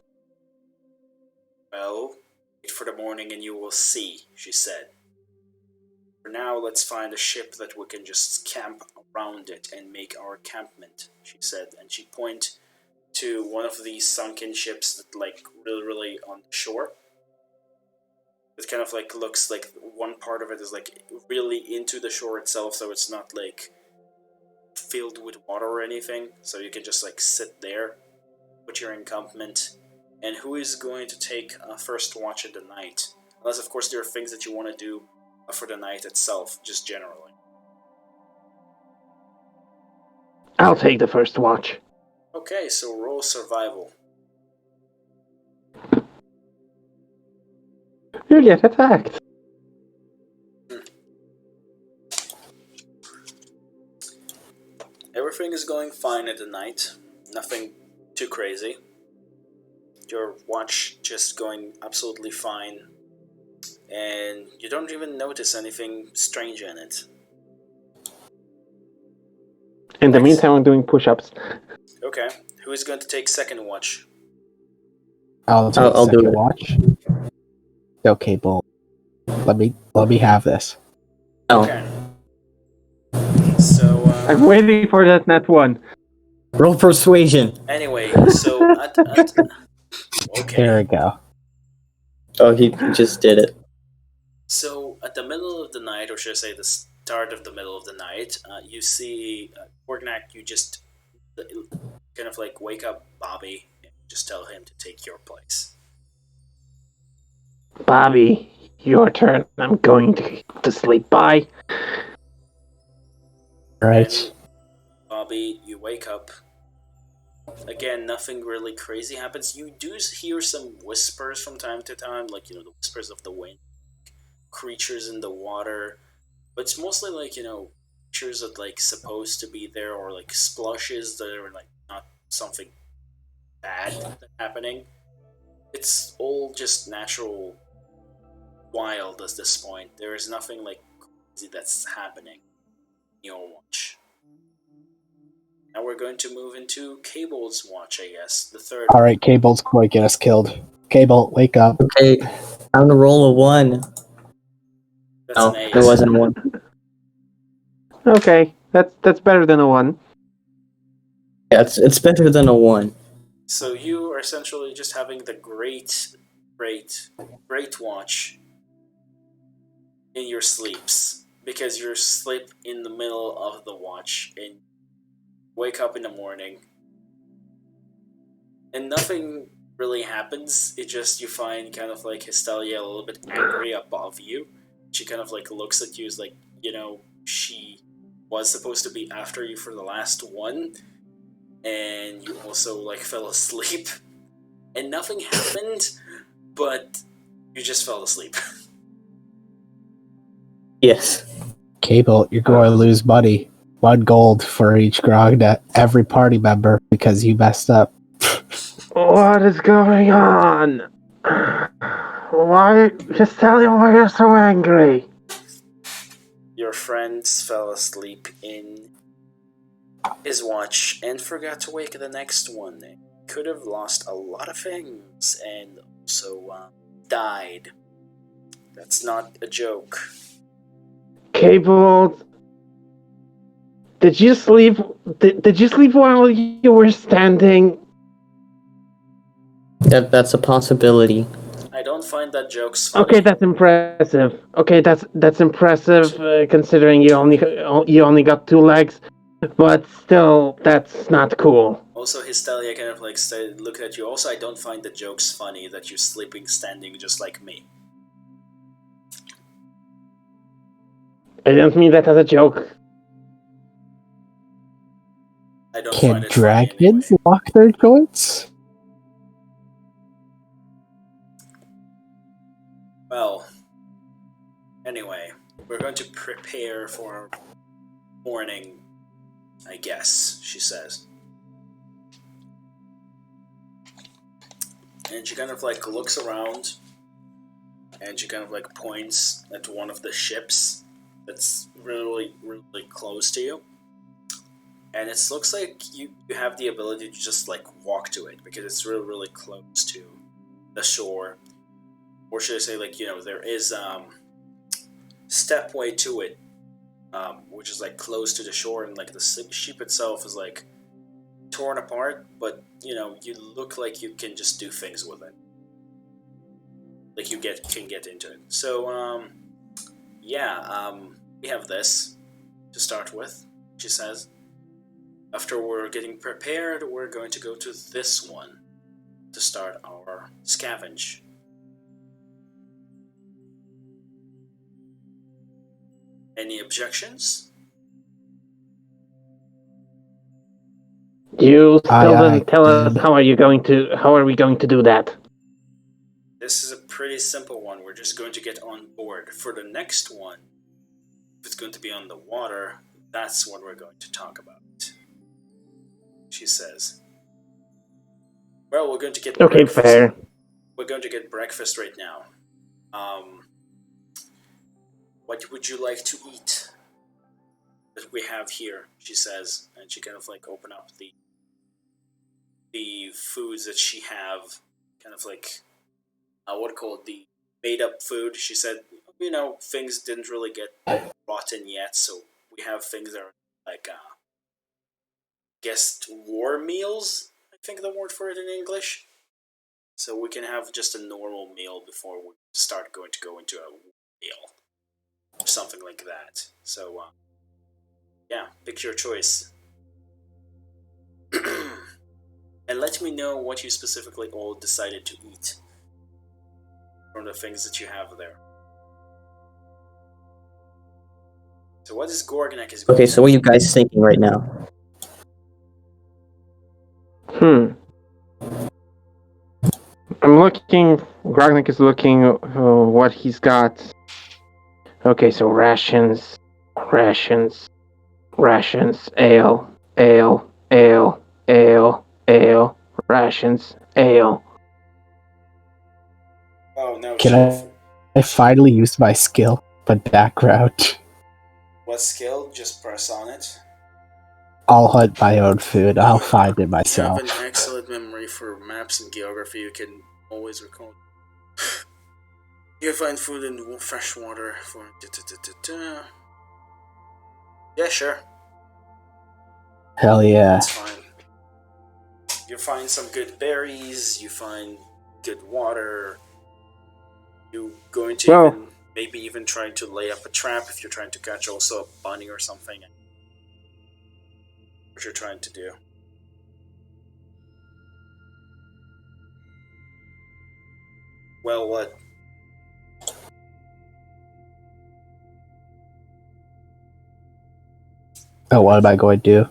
Well, wait for the morning and you will see, she said. For now, let's find a ship that we can just camp around it and make our encampment, she said. And she pointed to one of these sunken ships that, like, really on the shore. It kind of, like, looks like one part of it is, like, really into the shore itself, so it's not, like, filled with water or anything. So you can just, like, sit there, put your encampment. And who is going to take first watch of the night? Unless, of course, there are things that you want to do for the night itself, just generally. I'll take the first watch. Okay, so roll survival. You get attacked. Everything is going fine at the night. Nothing too crazy. Your watch just going absolutely fine. And you don't even notice anything strange in it. In the meantime, I'm doing push-ups. Okay. Who is going to take second watch? I'll take I'll do second it. watch. Okay, Bull. Let me have this. Oh. Okay. So, I'm waiting for that net one. Roll persuasion. anyway, so okay. There we go. Oh, he just did it. So, at the middle of the night, or should I say the start of the middle of the night, you see Korgnak, you just kind of like wake up Bobby and just tell him to take your place. Bobby, your turn. I'm going to sleep. Bye. Right. And Bobby, you wake up. Again, nothing really crazy happens. You do hear some whispers from time to time, like, you know, the whispers of the wind, creatures in the water, but it's mostly like, you know, creatures that like supposed to be there, or like splashes that are like not something bad happening. It's all just natural wild at this point. There is nothing like that's happening in your watch. Now we're going to move into Cable's watch, I guess. The third. Alright, Cable's going to get us killed. Cable, wake up. Okay, I'm gonna roll a 1. That's Oh, an 8. there wasn't a 1. Okay, that's better than a 1. Yeah, it's better than a 1. So you are essentially just having the great watch in your sleeps, because you sleep in the middle of the watch and wake up in the morning and nothing really happens. It just, you find kind of like Hystelia a little bit angry above you. She kind of like looks at you as like, she was supposed to be after you for the last one, and you also like fell asleep and nothing happened, but you just fell asleep. Yes. Cable, you're going to lose money. 1 gold for each grog that every party member because you messed up. What is going on? Why, Castalia, why are you so angry? Your friends fell asleep in his watch and forgot to wake the next one. They could have lost a lot of things and also died. That's not a joke. Cable, did you sleep? Did you sleep while you were standing? That's a possibility. I don't find that joke's funny. Okay, that's impressive. Okay, that's impressive considering you only got 2 legs, but still, that's not cool. Also, Hystelia kind of like look at you. Also, I don't find the jokes funny that you're sleeping standing just like me. I didn't mean that as a joke. I don't Can find it dragons funny anyway. lock their joints? Well, anyway, we're going to prepare for morning, I guess, she says. And she kind of like looks around and she kind of like points at one of the ships that's really, really close to you. And it looks like you have the ability to just like walk to it because it's really, really close to the shore. Or should I say, like, there is stepway to it, which is like close to the shore, and like the ship itself is like torn apart, but you look like you can just do things with it. Like you can get into it. So we have this to start with, she says. After we're getting prepared, we're going to go to this one to start our scavenge. Any objections? You still Aye, didn't tell us good. how are we going to do that? This is a pretty simple one. We're just going to get on board. For the next one, if it's going to be on the water, that's what we're going to talk about, she says. Well, we're going to get Okay, breakfast. fair. We're going to get breakfast right now. What would you like to eat that we have here, she says, and she kind of like open up the foods that she have, kind of like the made up food. She said, things didn't really get rotten yet, so we have things that are like guest war meals, I think the word for it in English. So we can have just a normal meal before we start going to go into a meal. Something like that. So, pick your choice. And let me know what you specifically all decided to eat from the things that you have there. So what is Gorgonek is going Okay, so what are you guys thinking right now? I'm looking. Grognik is looking what he's got. Okay, so rations, ale, rations, ale. Oh no, Can I finally use my skill, but background? What skill? Just press on it. I'll hunt my own food. I'll find it You have myself. an excellent memory for maps and geography. You can always recall. You can find food and fresh water for. Yeah, sure. Hell yeah. That's fine. You find some good berries. You find good water. You're going to maybe even try to lay up a trap if you're trying to catch also a bunny or something. What you're trying to do. Well, what? Oh, what am I going to do?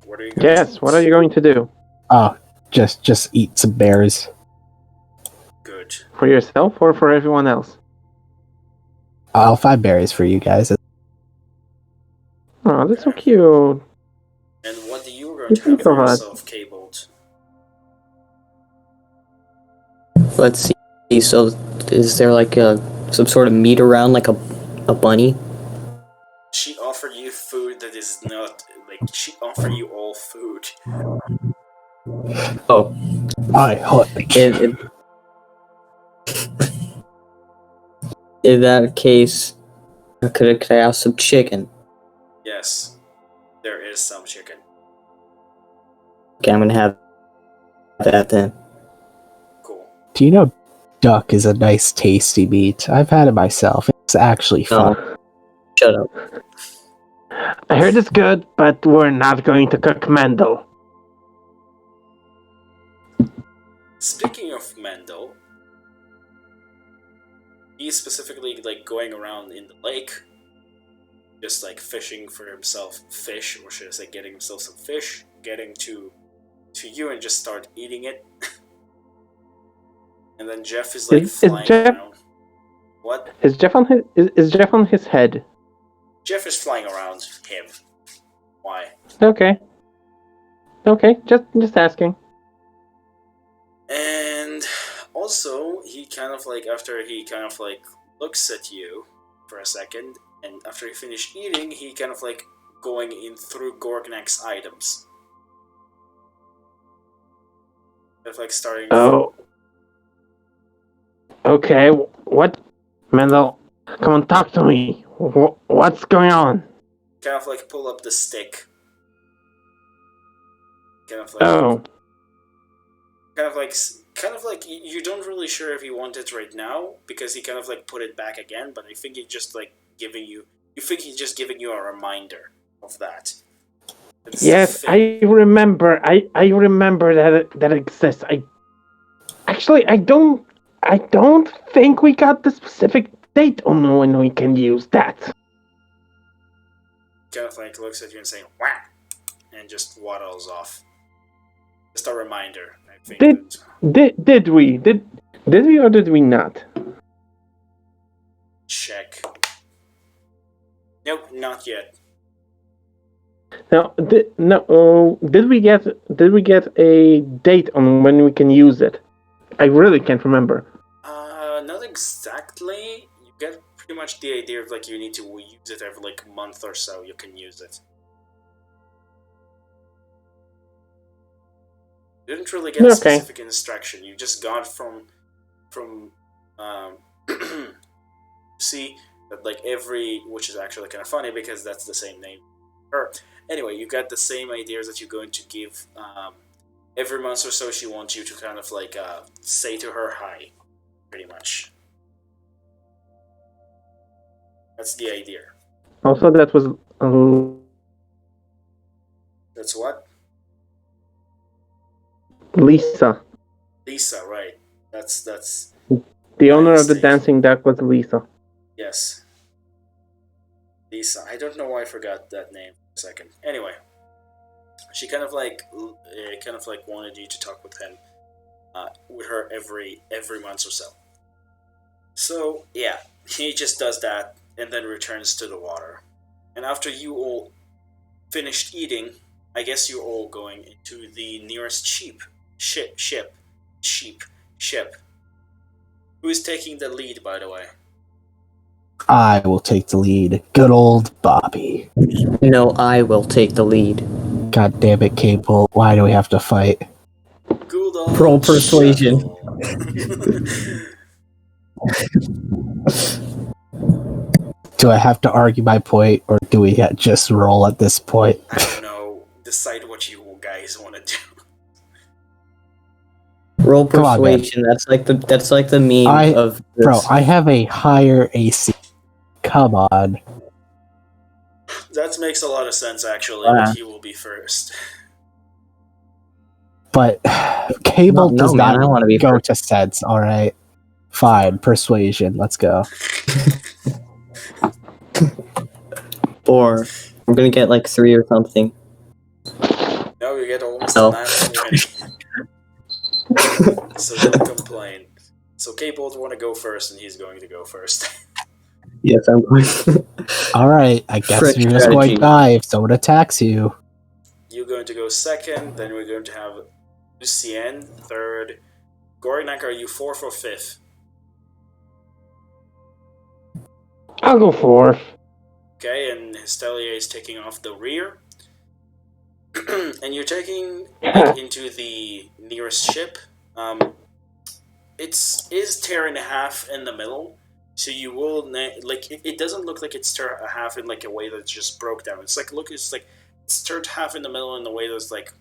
What are you going to do? What are you going to do? Oh, just eat some berries. Good. For yourself or for everyone else? I'll find berries for you guys. Oh, that's so cute. And what do you going to have so for hot. yourself, Cabled? Let's see. So, is there like some sort of meat around, like a bunny? She offered you food that is not like she offered you all food. Oh, I hunt. In that case, could I have some chicken? Yes, there is some chicken. Okay, I'm gonna have that then. Cool. Do you know duck is a nice, tasty meat? I've had it myself. It's actually fun. No, shut up. I heard it's good, but we're not going to cook Mendel. Speaking of Mendel, he's specifically like going around in the lake, just like fishing for himself fish, or should I say, getting himself some fish, getting to you and just start eating it. And then Jeff is like flying around. What? Is Jeff on his head? Jeff is flying around him. Why? Okay, just asking. And also, he kind of like, after he kind of like looks at you for a second, and after he finished eating, he kind of like going in through Gorgnek's items. Kind of like starting. Oh. Okay, what? Mendel, come on, talk to me. What's going on? Kind of like pull up the stick. Kind of like. Oh. Kind of like you don't really sure if you want it right now because he kind of like put it back again, but I think he's just like giving you. You think he's just giving you a reminder of that. Yes, I remember. I remember that exists. I don't think we got the specific date on when we can use that. Kind of like looks at you and saying "whack," and just waddles off. Just a reminder. I think. Did we or did we not? Check. Nope, not yet. Did we get a date on when we can use it? I really can't remember. Not exactly. You get pretty much the idea of like you need to use it every like month or so. You can use it. You didn't really get a specific instruction. You just got from see that like every, which is actually kind of funny because that's the same name. Anyway, you got the same ideas that you're going to give every month or so. She wants you to kind of like say to her hi, pretty much. That's the idea. Also, that was. That's what? Lisa. Lisa, right? That's the owner of the dancing duck was Lisa. Yes. Lisa. I don't know why I forgot that name for a second. Anyway, she kind of like wanted you to talk with him, with her every month or so. So yeah, he just does that and then returns to the water. And after you all finished eating, I guess you're all going into the nearest ship. Who is taking the lead, by the way? I will take the lead. Good old Bobby. No, I will take the lead. God damn it, Cable. Why do we have to fight? Good old Roll persuasion. jacollo. Do I have to argue my point, or do we just roll at this point? I don't know. Decide what you guys want to do. Roll Come on, man. persuasion. That's like the meme of this. Bro, I have a higher AC. Come on. That makes a lot of sense, actually, Wow. but he will be first. But Cable No, does man, I wanna be not go first. to sense, alright? Fine, persuasion, let's go. 4. I'm gonna get like 3 or something. No, you get almost Oh. a nat 20. So don't complain. So Cable want to go first, and he's going to go first. Yes, I'm going. Alright, I guess Frick you're just going strategy. to die if someone attacks you. You're going to go second, then we're going to have Lucien third. Gorinak, are you fourth or fifth? I'll go fourth. Okay, and Hestelia is taking off the rear. And you're taking like, into the nearest ship. It is tear in half in the middle, so you will like it doesn't look like it's tear a half in like a way that just broke down. It's like it's teared half in the middle in a way that's like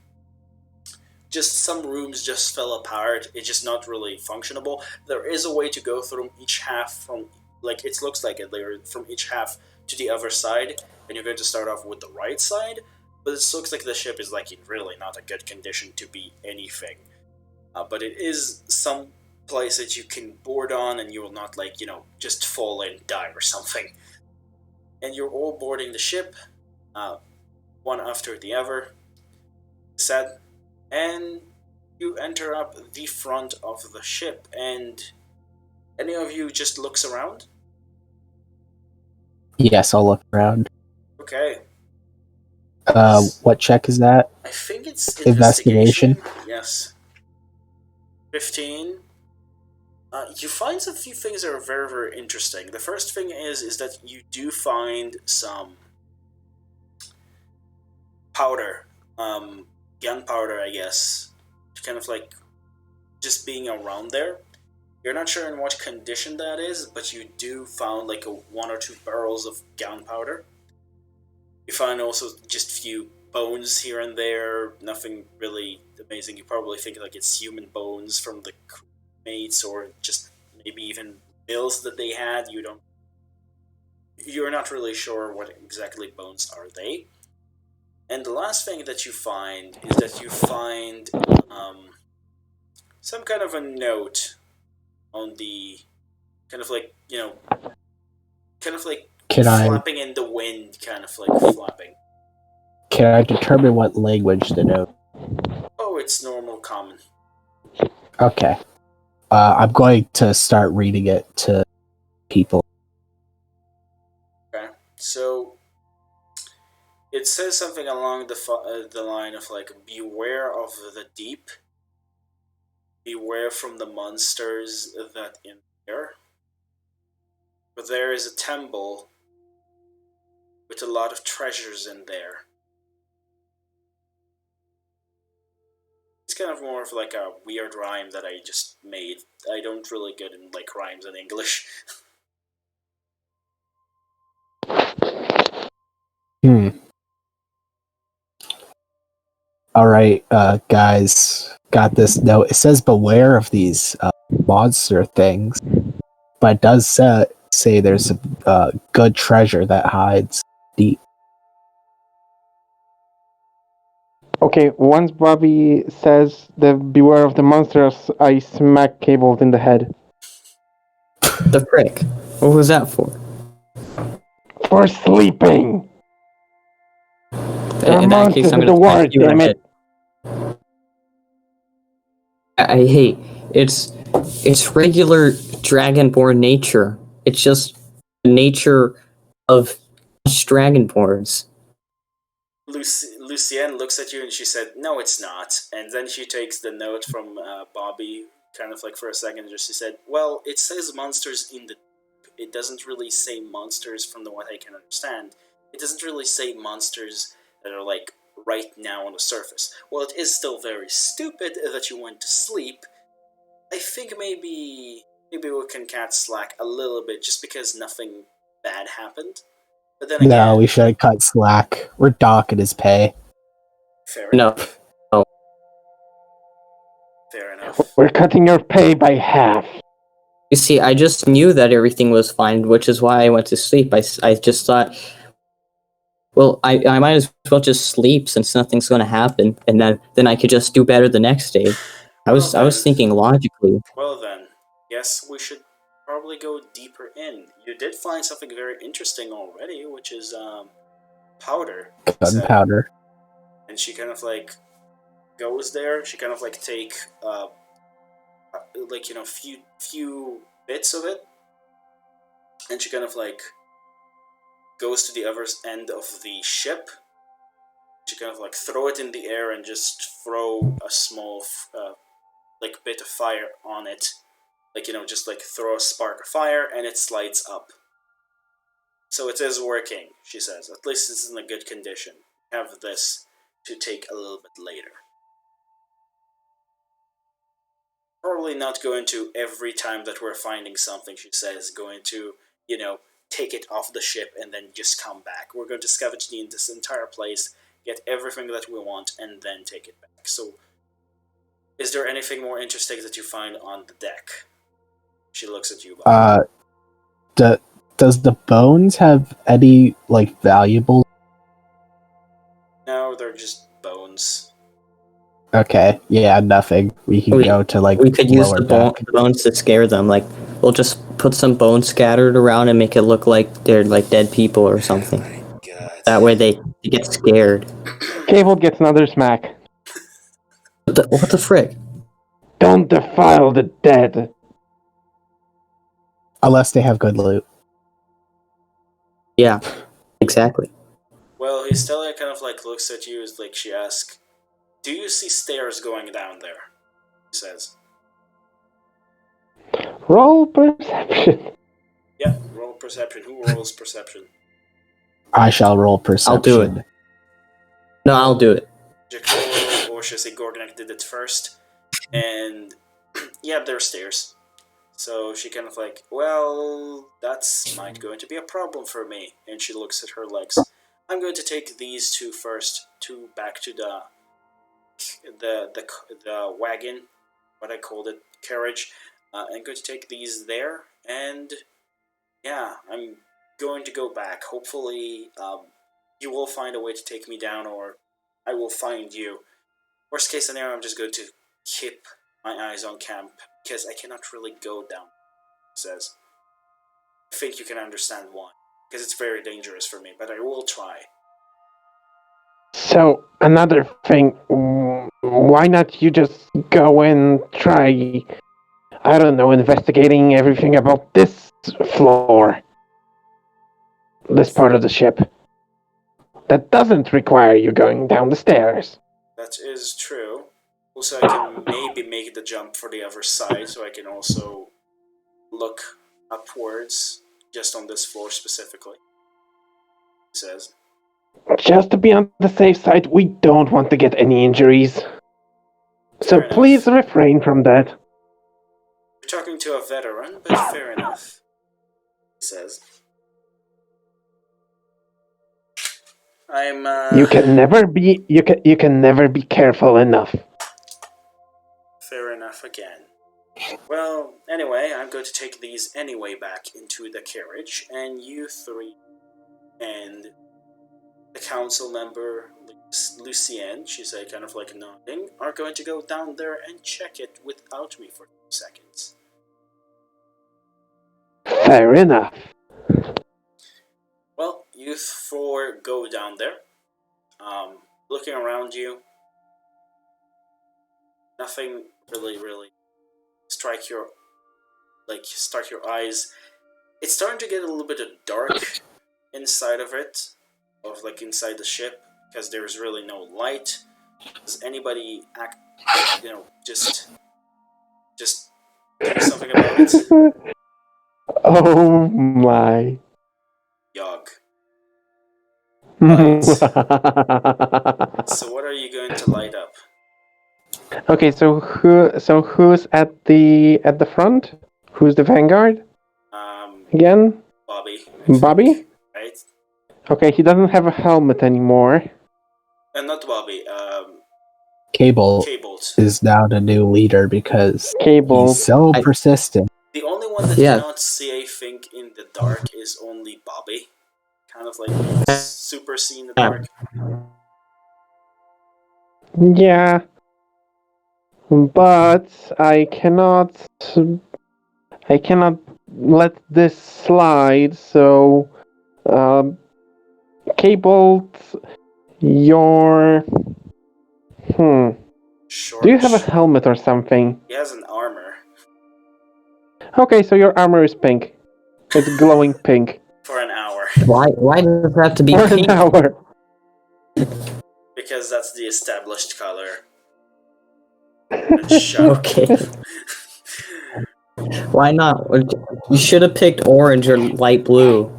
just some rooms just fell apart. It's just not really functionable. There is a way to go through each half from like it looks like it later from each half to the other side, and you're going to start off with the right side. But it looks like the ship is like in really not a good condition to be anything. But it is some place that you can board on, and you will not like just fall and die or something. And you're all boarding the ship, one after the other. Said, and you enter up the front of the ship, and any of you just looks around? Yes, I'll look around. Okay. What check is that? I think it's Investigation? investigation. Yes. 15. You find a few things that are very, very interesting. The first thing is that you do find some powder, gunpowder, I guess, kind of like just being around there. You're not sure in what condition that is, but you do found like 1 or 2 barrels of gunpowder. You find also just a few bones here and there, nothing really amazing. You probably think like it's human bones from the crewmates, or just maybe even bills that they had. You're not really sure what exactly bones are they. And the last thing that you find is that you find some kind of a note on the kind of like flapping in the wind, kind of like flapping. Can I determine what language the note? Oh, it's normal common. Okay. I'm going to start reading it to people. Okay, so it says something along the line of like, beware of the deep, beware from the monsters that in there. But there is a temple with a lot of treasures in there. It's kind of more of like a weird rhyme that I just made. I don't really good in like rhymes in English. Alright, guys, got this note. It says beware of these monster things, but it does say there's a good treasure that hides deep. Okay, once Bobby says the beware of the monsters, I smack Cable in the head. The frick? What was that for? For sleeping! In that case, I'm the gonna smack word, you in damn the it! head. I hate it's regular dragonborn nature. It's just the nature of dragonborns. Lucienne looks at you and she said, "No, it's not." And then she takes the note from Bobby, kind of like for a second, and she said, "Well, it says monsters in the deep, it doesn't really say monsters from what I can understand. It doesn't really say monsters that are like right now on the surface. While it is still very stupid that you went to sleep, I think maybe we can cat slack a little bit just because nothing bad happened. But then again, No, we should cut slack. We're docking his pay. fair No. enough. Fair enough. We're cutting your pay by half. You see, I just knew that everything was fine, which is why I went to sleep. I just thought, well, I might as well just sleep since nothing's going to happen, and then I could just do better the next day. I was thinking logically. Well then, yes, we should probably go deeper in. You did find something very interesting already, which is powder. Gunpowder. And she kind of like goes there. She kind of like take like few bits of it, and she kind of like goes to the other end of the ship. She kind of like throw it in the air and just throw a small like bit of fire on it, like just like throw a spark of fire and it slides up. So it is working, she says. At least it's in a good condition. Have this to take a little bit later. Probably not going to every time that we're finding something, she says, going to, take it off the ship and then just come back. We're going to scavenge this entire place, get everything that we want, and then take it back. So, is there anything more interesting that you find on the deck? She looks at you. Does the bones have any, like, valuable? No, they're just bones. Okay, yeah, nothing. We can go to, like, we could use lower the deck. bones to scare them. Like, we'll just put some bones scattered around and make it look like they're like dead people or something. Oh my god. That way they get scared. Cable gets another smack. What the frick? Don't defile the dead. Unless they have good loot. Yeah, exactly. Well, Histella kind of like looks at you as like she asks, "Do you see stairs going down there?" He says. Roll perception. Yeah, roll perception. Who rolls perception? I shall roll perception. I'll do it. No, I'll do it. Jacollo, or should I say Gorgonek did it first. And yeah, there are stairs. So she kind of like, well, that's might going to be a problem for me. And she looks at her legs. I'm going to take these two first, back to the wagon, what I called it, carriage. I'm going to take these there, and yeah, I'm going to go back. Hopefully, you will find a way to take me down, or I will find you. Worst case scenario, I'm just going to keep my eyes on camp, because I cannot really go down, he says. I think you can understand why, because it's very dangerous for me, but I will try. So, another thing, why not you just go and try, I don't know, investigating everything about this floor? This part of the ship. That doesn't require you going down the stairs. That is true. Also, I can maybe make the jump for the other side, so I can also look upwards, just on this floor specifically. He says. Just to be on the safe side, we don't want to get any injuries. So Fair please enough. refrain from that. You're talking to a veteran, but fair enough, he says. I'm, You can never be careful enough. Fair enough again. Well, anyway, I'm going to take these anyway back into the carriage, and you three and the council member, Lucienne, she's kind of like nodding, are going to go down there and check it without me for 2 seconds. Fair enough. Well, you four go down there. Looking around you, nothing really start your eyes. It's starting to get a little bit of dark inside of it, inside the ship, because there's really no light. Does anybody just do something about it? Oh my. Yog. Right. So what are you going to light up? Okay, so who's at the front? Who's the vanguard again? Bobby, I think. Bobby? Right? Okay, he doesn't have a helmet anymore. Not Bobby, Cable Cabled. is now the new leader because Cable. he's so persistent. The only one that Yeah. cannot see, I think, in the dark is only Bobby. Kind of like being super see in the dark. Yeah. But I cannot let this slide, so Cable, your Short. do you have a helmet or something? He has an armor. Okay, so your armor is pink. It's glowing pink. For an hour. Why does it have to be For pink? an hour. Because that's the established color. Shut up. Okay. Why not? You should have picked orange or light blue.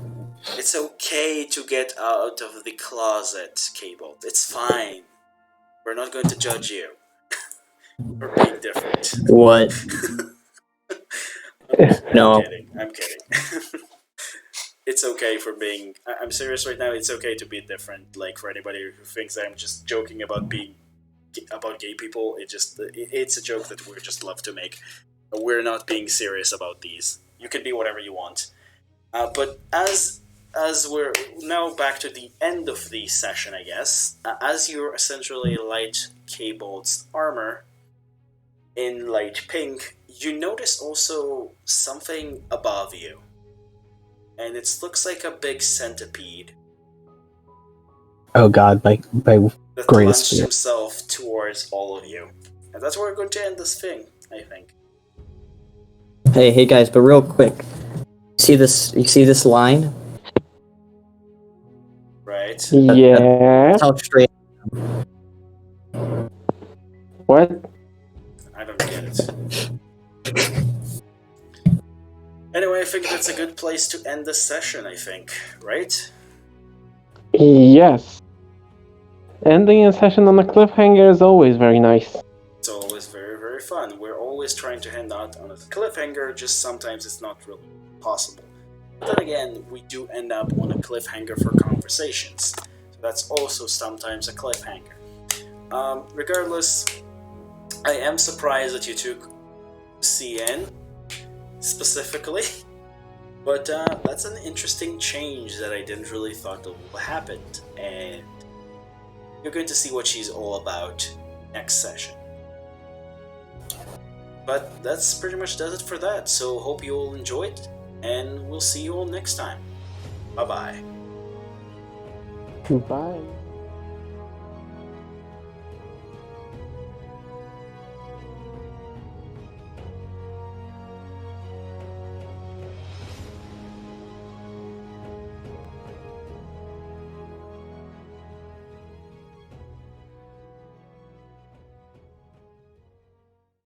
It's okay to get out of the closet, Cable. It's fine. We're not going to judge you for being different. What? No. I'm kidding. It's okay for being. I'm serious right now. It's okay to be different. Like for anybody who thinks I'm just joking about gay people, it's a joke that we just love to make. We're not being serious about these. You can be whatever you want. But as we're now back to the end of the session, I guess, as you essentially light Cabled's armor in light pink, you notice also something above you. And it looks like a big centipede. Oh god, my That greatest launched fear. himself towards all of you. And that's where we're going to end this thing, I think. Hey guys, but real quick. You see this line? Right? Yeah. That's how straight. What? I don't get it. Anyway, I think that's a good place to end this session, I think. Right? Yes. Ending a session on a cliffhanger is always very nice. It's always very, very fun. We're always trying to end out on a cliffhanger, just sometimes it's not really possible. But then again, we do end up on a cliffhanger for conversations. So that's also sometimes a cliffhanger. Regardless, I am surprised that you took CN specifically. But that's an interesting change that I didn't really thought would happen. And you're going to see what she's all about next session. But that's pretty much does it for that. So hope you all enjoyed, and we'll see you all next time. Bye-bye. Bye.